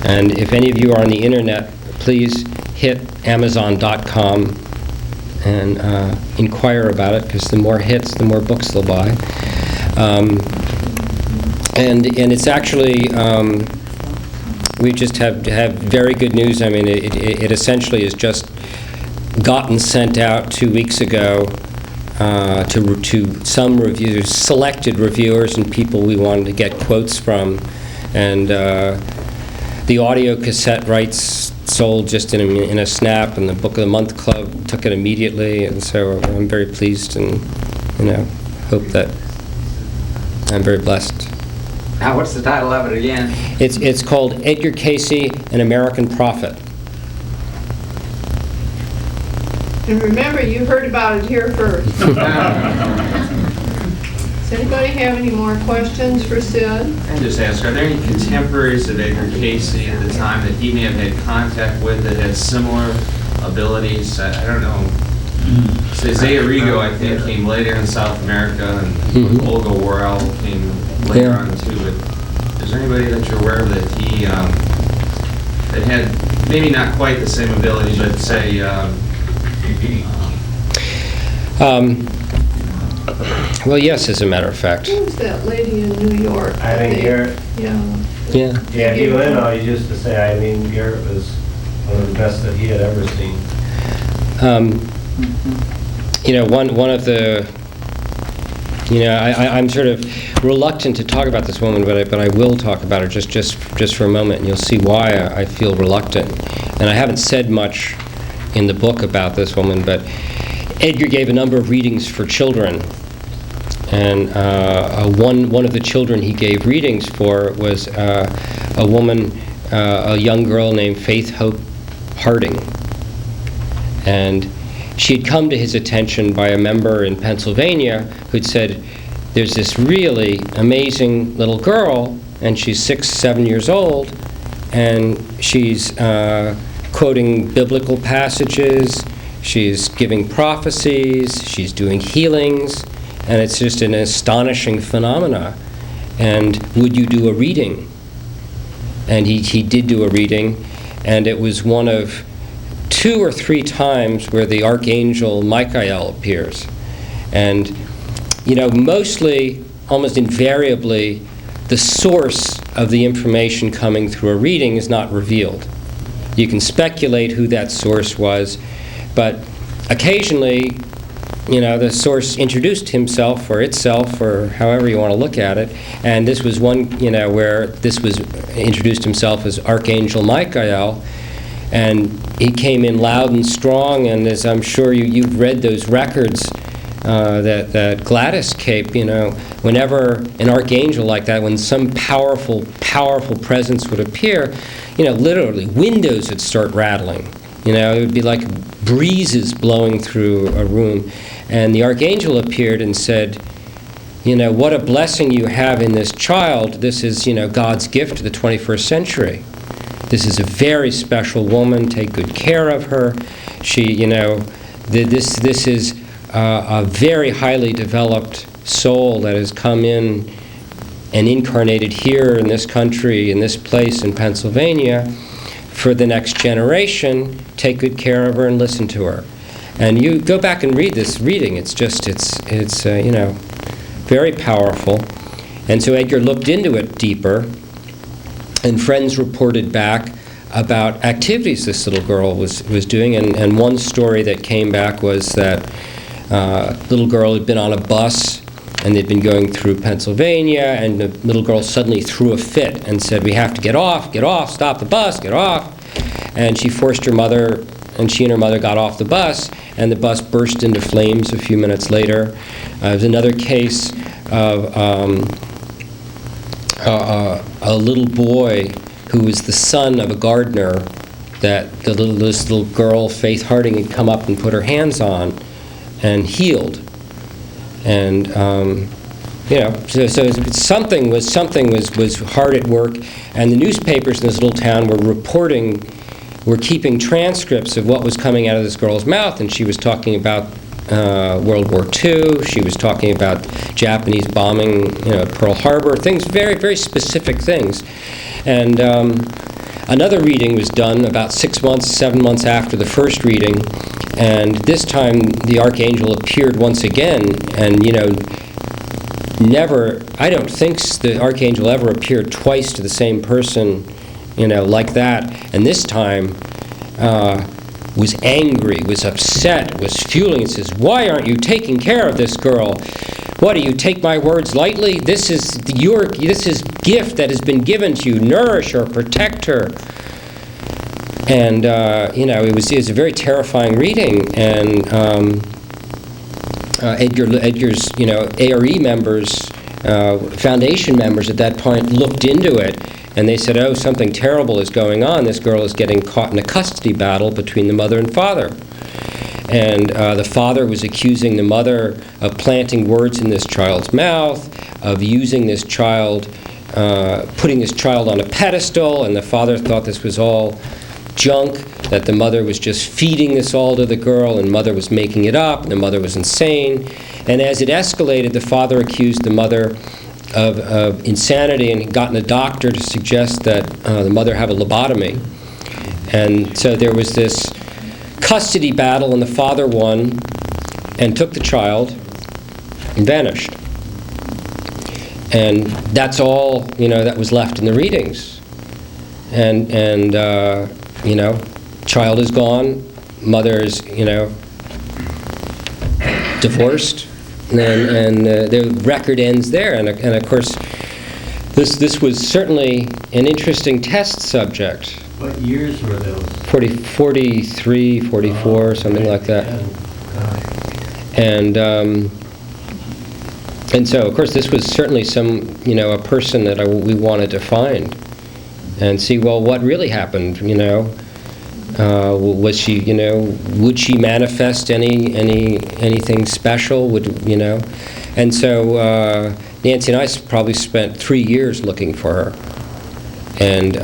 And if any of you are on the internet, please hit Amazon.com and inquire about it, because the more hits, the more books they'll buy. And it's actually, we just have very good news. I mean, it essentially has just gotten sent out 2 weeks ago to some reviewers, selected reviewers and people we wanted to get quotes from. And the audio cassette rights sold just in a snap, and the Book of the Month Club took it immediately, and so I'm very pleased, and hope that I'm very blessed. Now, what's the title of it again? It's called Edgar Cayce, An American Prophet. And remember, you heard about it here first. Does anybody have any more questions for Sid? I just ask, are there any contemporaries of Edgar Cayce at the time that he may have had contact with that had similar abilities? I don't know. Zaya Rigo, I think, came later in South America, and Olga Worrell came later on too. But is there anybody that you're aware of that he, that had maybe not quite the same ability, but say, Well, yes, as a matter of fact. Who was that lady in New York? Eileen Garrett. Yeah. Yeah. Yeah, he went on, he used to say Eileen Garrett was one of the best that he had ever seen. You know, one of the, you know, I'm sort of reluctant to talk about this woman, but I will talk about her just for a moment, and you'll see why I feel reluctant. And I haven't said much in the book about this woman, but Edgar gave a number of readings for children, and one of the children he gave readings for was a woman, a young girl named Faith Hope Harding, and she had come to his attention by a member in Pennsylvania who'd said, there's this really amazing little girl, and she's 6, 7 years old, and she's quoting biblical passages, she's giving prophecies, she's doing healings, and it's just an astonishing phenomena. And would you do a reading? And he did do a reading, and it was one of 2 or 3 times where the archangel Michael appears. And, you know, mostly, almost invariably, the source of the information coming through a reading is not revealed. You can speculate who that source was, but occasionally, you know, the source introduced himself or itself or however you want to look at it, and this was one, you know, where this was introduced himself as Archangel Michael, and he came in loud and strong, and as I'm sure you've read those records that Gladys Cape, you know, whenever an archangel like that, when some powerful presence would appear, you know, literally windows would start rattling. You know, it would be like breezes blowing through a room. And the archangel appeared and said, you know, what a blessing you have in this child. This is, you know, God's gift to the 21st century. This is a very special woman. Take good care of her. She, you know, this is a very highly developed soul that has come in and incarnated here in this country, in this place in Pennsylvania, for the next generation. Take good care of her and listen to her. And you go back and read this reading. It's just, it's you know, very powerful. And so Edgar looked into it deeper, and friends reported back about activities this little girl was doing. And one story that came back was that little girl had been on a bus, and they'd been going through Pennsylvania, and the little girl suddenly threw a fit and said, we have to get off, stop the bus, get off. And she forced her mother, and she and her mother got off the bus, and the bus burst into flames a few minutes later. There's another case of a little boy who was the son of a gardener that this little girl, Faith Harding, had come up and put her hands on and healed. And you know, so something was hard at work, and the newspapers in this little town were keeping transcripts of what was coming out of this girl's mouth, and she was talking about World War II. She was talking about Japanese bombing, you know, Pearl Harbor, things, very, very specific things. And another reading was done about 6 months, 7 months after the first reading, and this time the archangel appeared once again, and, you know, I don't think the archangel ever appeared twice to the same person, you know, like that. And this time was angry, was upset, was fueling, and says, why aren't you taking care of this girl? What, do you take my words lightly? This is gift that has been given to you. Nourish her, protect her. And, you know, it was a very terrifying reading. And Edgar's, you know, ARE members, foundation members at that point looked into it, and they said, oh, something terrible is going on. This girl is getting caught in a custody battle between the mother and father. And the father was accusing the mother of planting words in this child's mouth, of using this child, putting this child on a pedestal, and the father thought this was all junk, that the mother was just feeding this all to the girl, and mother was making it up, and the mother was insane. And as it escalated, the father accused the mother of insanity and gotten a doctor to suggest that the mother have a lobotomy. And so there was this custody battle, and the father won and took the child and vanished. And that's all, that was left in the readings. And child is gone, mother is, divorced, and the record ends there. And of course, this was certainly an interesting test subject. What years were those? 43, 44, something like that. And so, of course, this was certainly a person that we wanted to find and see, well, what really happened, was she, would she manifest anything special, and so Nancy and I probably spent 3 years looking for her. And,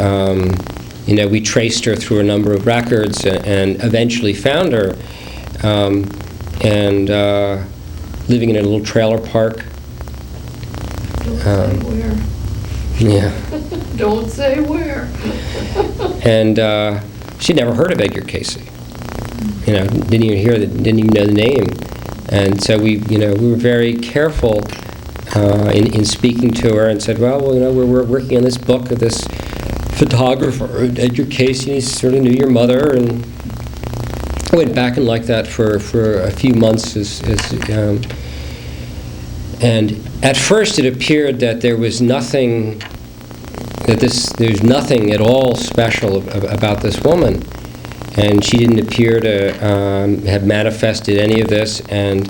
we traced her through a number of records and eventually found her, living in a little trailer park. Don't say where. Yeah. Don't say where. And she'd never heard of Edgar Cayce. Didn't even know the name. And so we were very careful in speaking to her and said, well, we're working on this book of this photographer, Edgar Cayce, and he sort of knew your mother, and I went back and like that for a few months. And at first it appeared that there was nothing, there's nothing at all special about this woman. And she didn't appear to have manifested any of this. And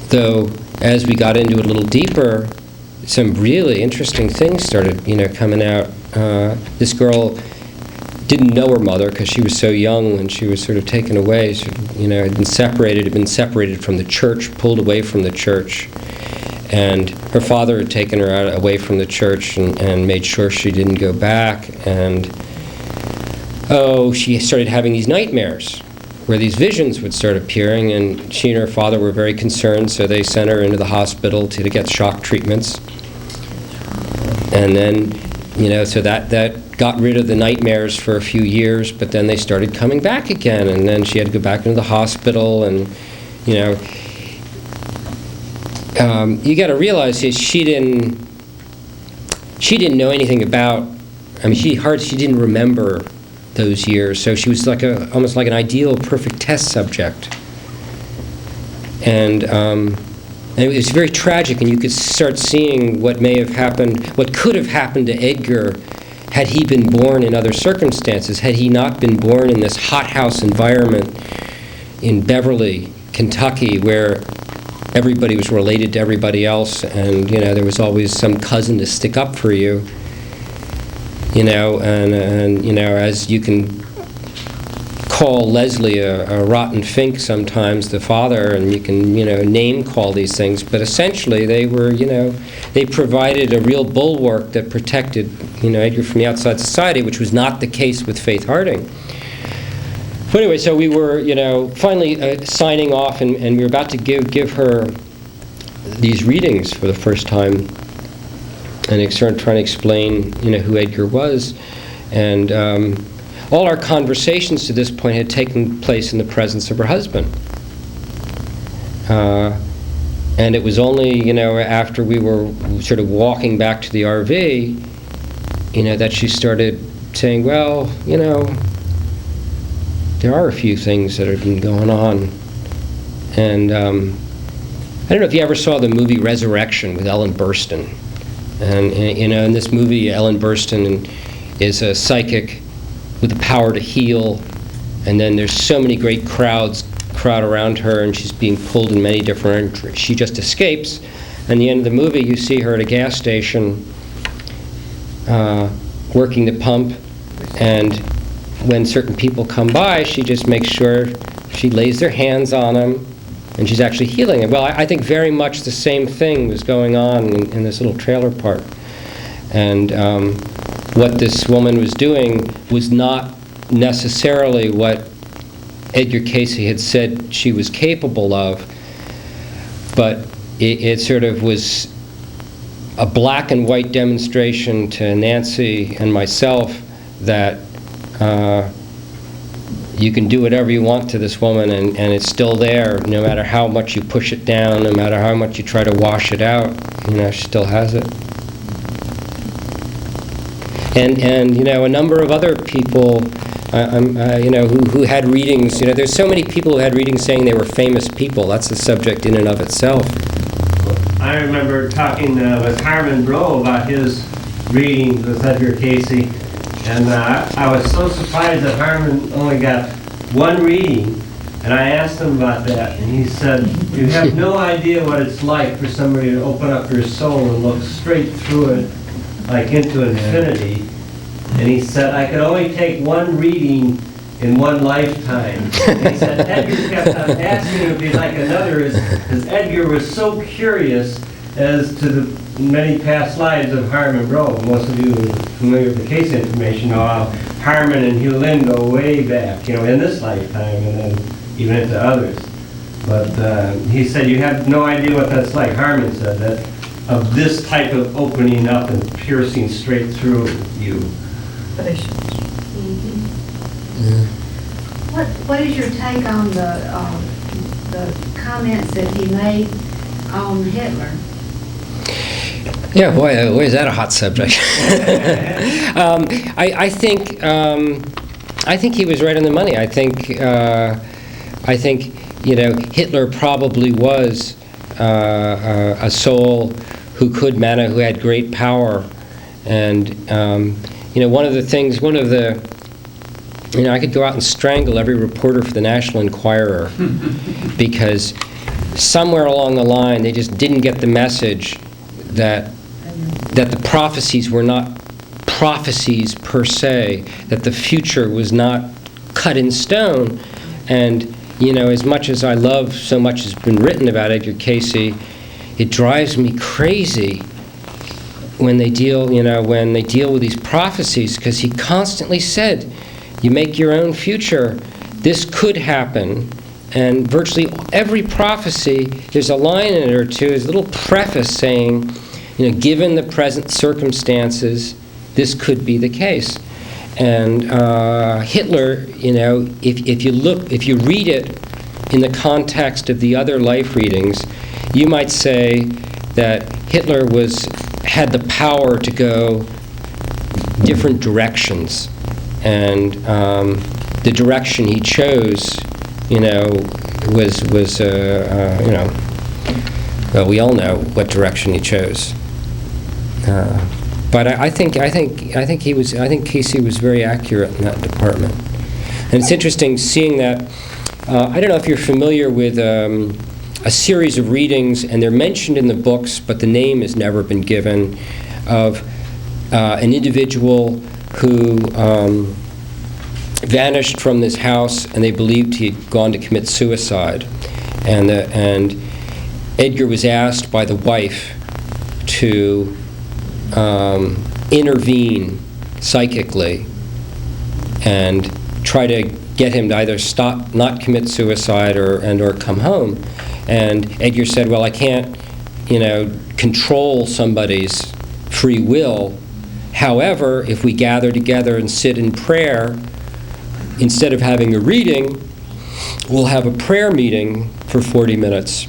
though as we got into it a little deeper, some really interesting things started, coming out. This girl didn't know her mother because she was so young when she was sort of taken away. She, had been separated from the church, pulled away from the church. And her father had taken her away from the church and made sure she didn't go back. And, she started having these nightmares where these visions would start appearing, and she and her father were very concerned, so they sent her into the hospital to get shock treatments. And then, so that got rid of the nightmares for a few years, but then they started coming back again, and then she had to go back into the hospital, and, you got to realize she didn't know anything about, she didn't remember those years, so she was almost like an ideal, perfect test subject. And it was very tragic, and you could start seeing what may have happened, what could have happened to Edgar had he been born in other circumstances, had he not been born in this hothouse environment in Beverly, Kentucky, where everybody was related to everybody else, and there was always some cousin to stick up for you. As you can call Leslie a rotten fink sometimes, the father, and you can, name call these things, but essentially they were, they provided a real bulwark that protected, Edgar from the outside society, which was not the case with Faith Harding. But anyway, so we were, finally signing off, and we were about to give her these readings for the first time, and started trying to explain, who Edgar was. And all our conversations to this point had taken place in the presence of her husband. And it was only, after we were sort of walking back to the RV, that she started saying, well, there are a few things that have been going on. And I don't know if you ever saw the movie Resurrection with Ellen Burstyn. And in this movie, Ellen Burstyn is a psychic with the power to heal, and then there's so many great crowd around her, and she's being pulled in many different. She just escapes. And at the end of the movie, you see her at a gas station working the pump, and when certain people come by, she just makes sure she lays her hands on them, and she's actually healing it. Well, I think very much the same thing was going on in this little trailer park. And what this woman was doing was not necessarily what Edgar Cayce had said she was capable of, but it sort of was a black and white demonstration to Nancy and myself that you can do whatever you want to this woman, and it's still there, no matter how much you push it down, no matter how much you try to wash it out, she still has it. And a number of other people, who had readings. There's so many people who had readings saying they were famous people. That's a subject in and of itself. I remember talking with Harmon Brough about his readings with Edgar Cayce, and I was so surprised that Harmon only got one reading, and I asked him about that, and he said, "You have no idea what it's like for somebody to open up their soul and look straight through it, like into infinity." And he said, "I could only take one reading in one lifetime." And he said Edgar kept on asking him if he'd like another, as Edgar was so curious as to the many past lives of Harmon Brough. Most of you are familiar with the Cayce information know how Harmon and Hugh Lynn go way back, in this lifetime and then even into others. But he said, "You have no idea what that's like." Harmon said that, of this type of opening up and piercing straight through you. What is your take on the comments that he made on Hitler? Yeah, boy is that a hot subject. I think he was right on the money. I think Hitler probably was a soul who had great power, and I could go out and strangle every reporter for the National Enquirer because somewhere along the line they just didn't get the message that the prophecies were not prophecies per se, that the future was not cut in stone. And as much as I love so much has been written about Edgar Cayce, it drives me crazy when they deal with these prophecies, because he constantly said, you make your own future, this could happen. And virtually every prophecy, there's a line in it or two, there's a little preface saying, given the present circumstances, this could be the case. And Hitler, if you read it in the context of the other life readings, you might say that Hitler had the power to go different directions, and the direction he chose, was well, we all know what direction he chose. But I think Cayce was very accurate in that department. And it's interesting seeing that. I don't know if you're familiar with a series of readings, and they're mentioned in the books, but the name has never been given, of an individual who vanished from this house, and they believed he had gone to commit suicide. And Edgar was asked by the wife to intervene psychically and try to get him to either not commit suicide or come home. And Edgar said, well, I can't, control somebody's free will. However, if we gather together and sit in prayer, instead of having a reading, we'll have a prayer meeting for 40 minutes.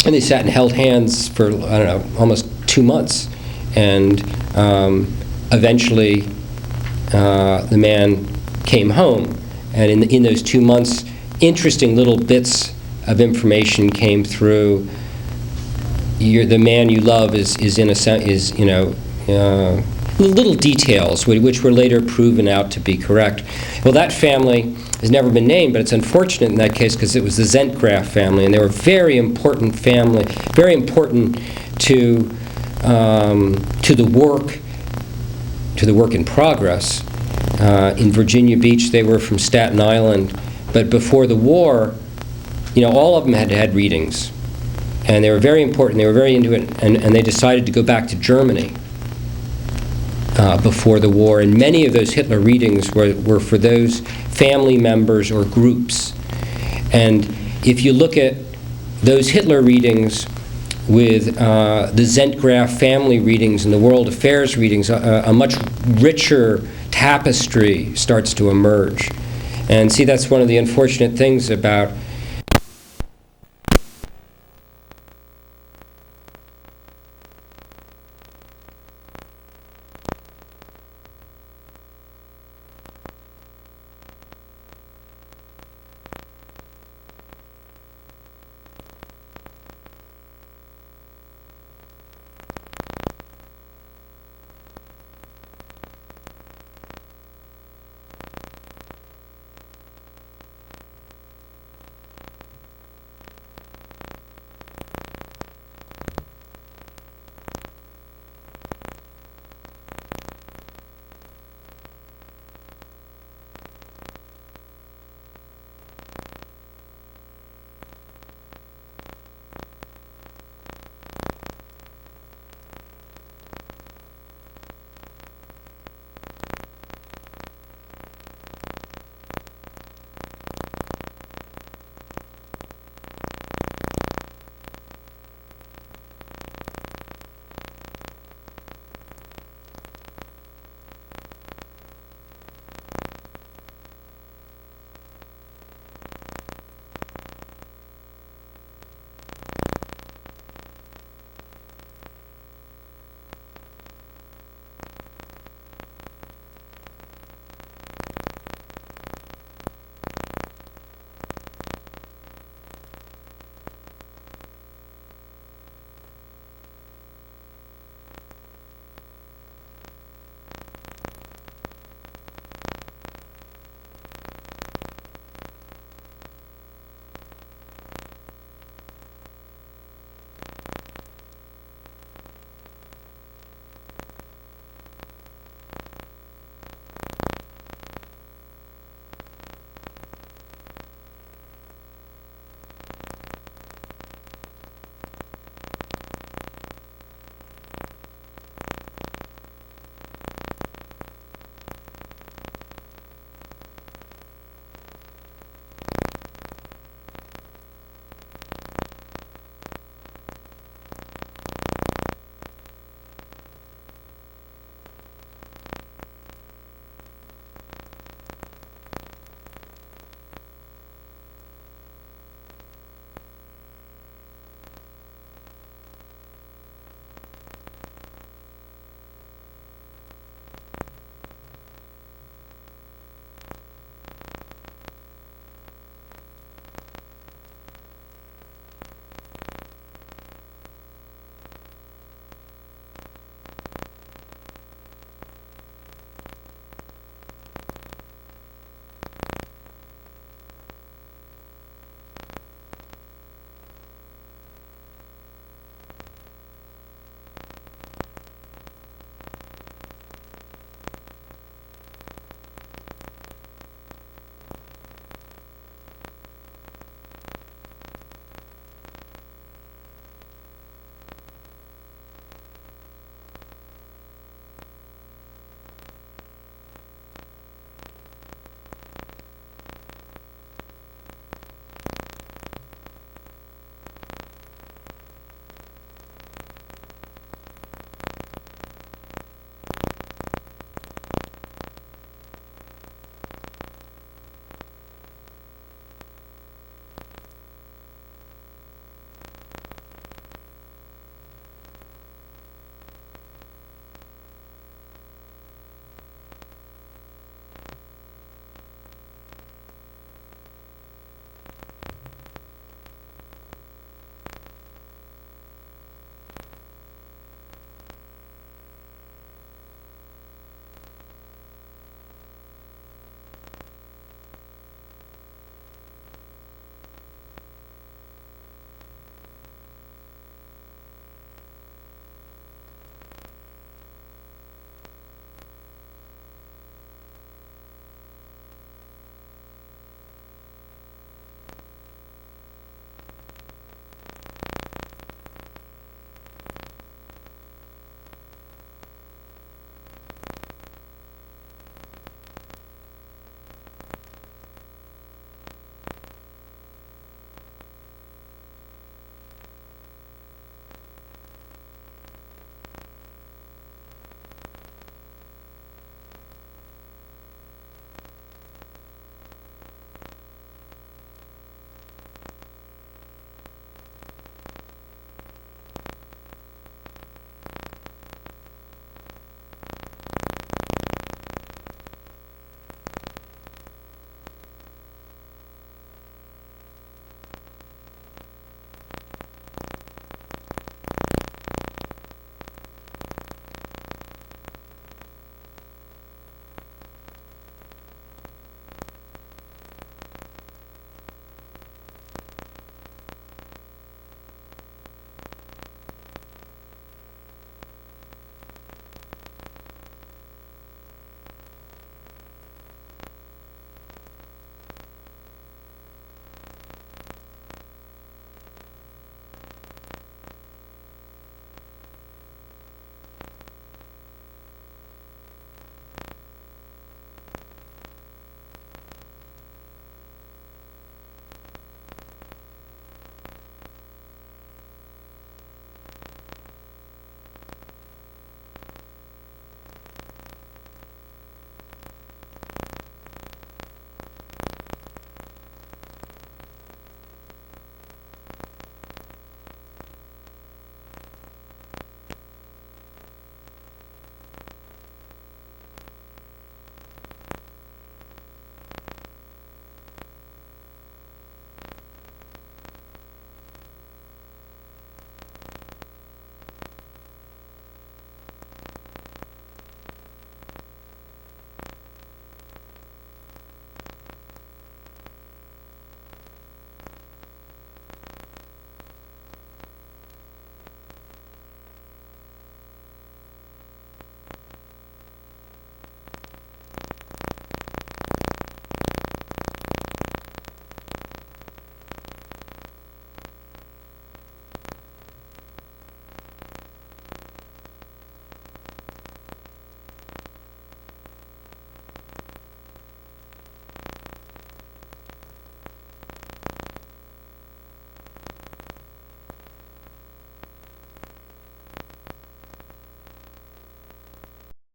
And they sat and held hands for, almost 2 months. And eventually, the man came home. And in those 2 months, interesting little bits of information came through. The man you love is little details which were later proven out to be correct. Well, that family has never been named, but it's unfortunate in that case because it was the Zentgraf family, and they were a very important family, very important to the work in progress. In Virginia Beach, they were from Staten Island, but before the war, all of them had readings, and they were very important. They were very into it, and they decided to go back to Germany before the war. And many of those Hitler readings were for those family members or groups. And if you look at those Hitler readings with the Zentgraf family readings and the world affairs readings, a much richer tapestry starts to emerge. And see, that's one of the unfortunate things about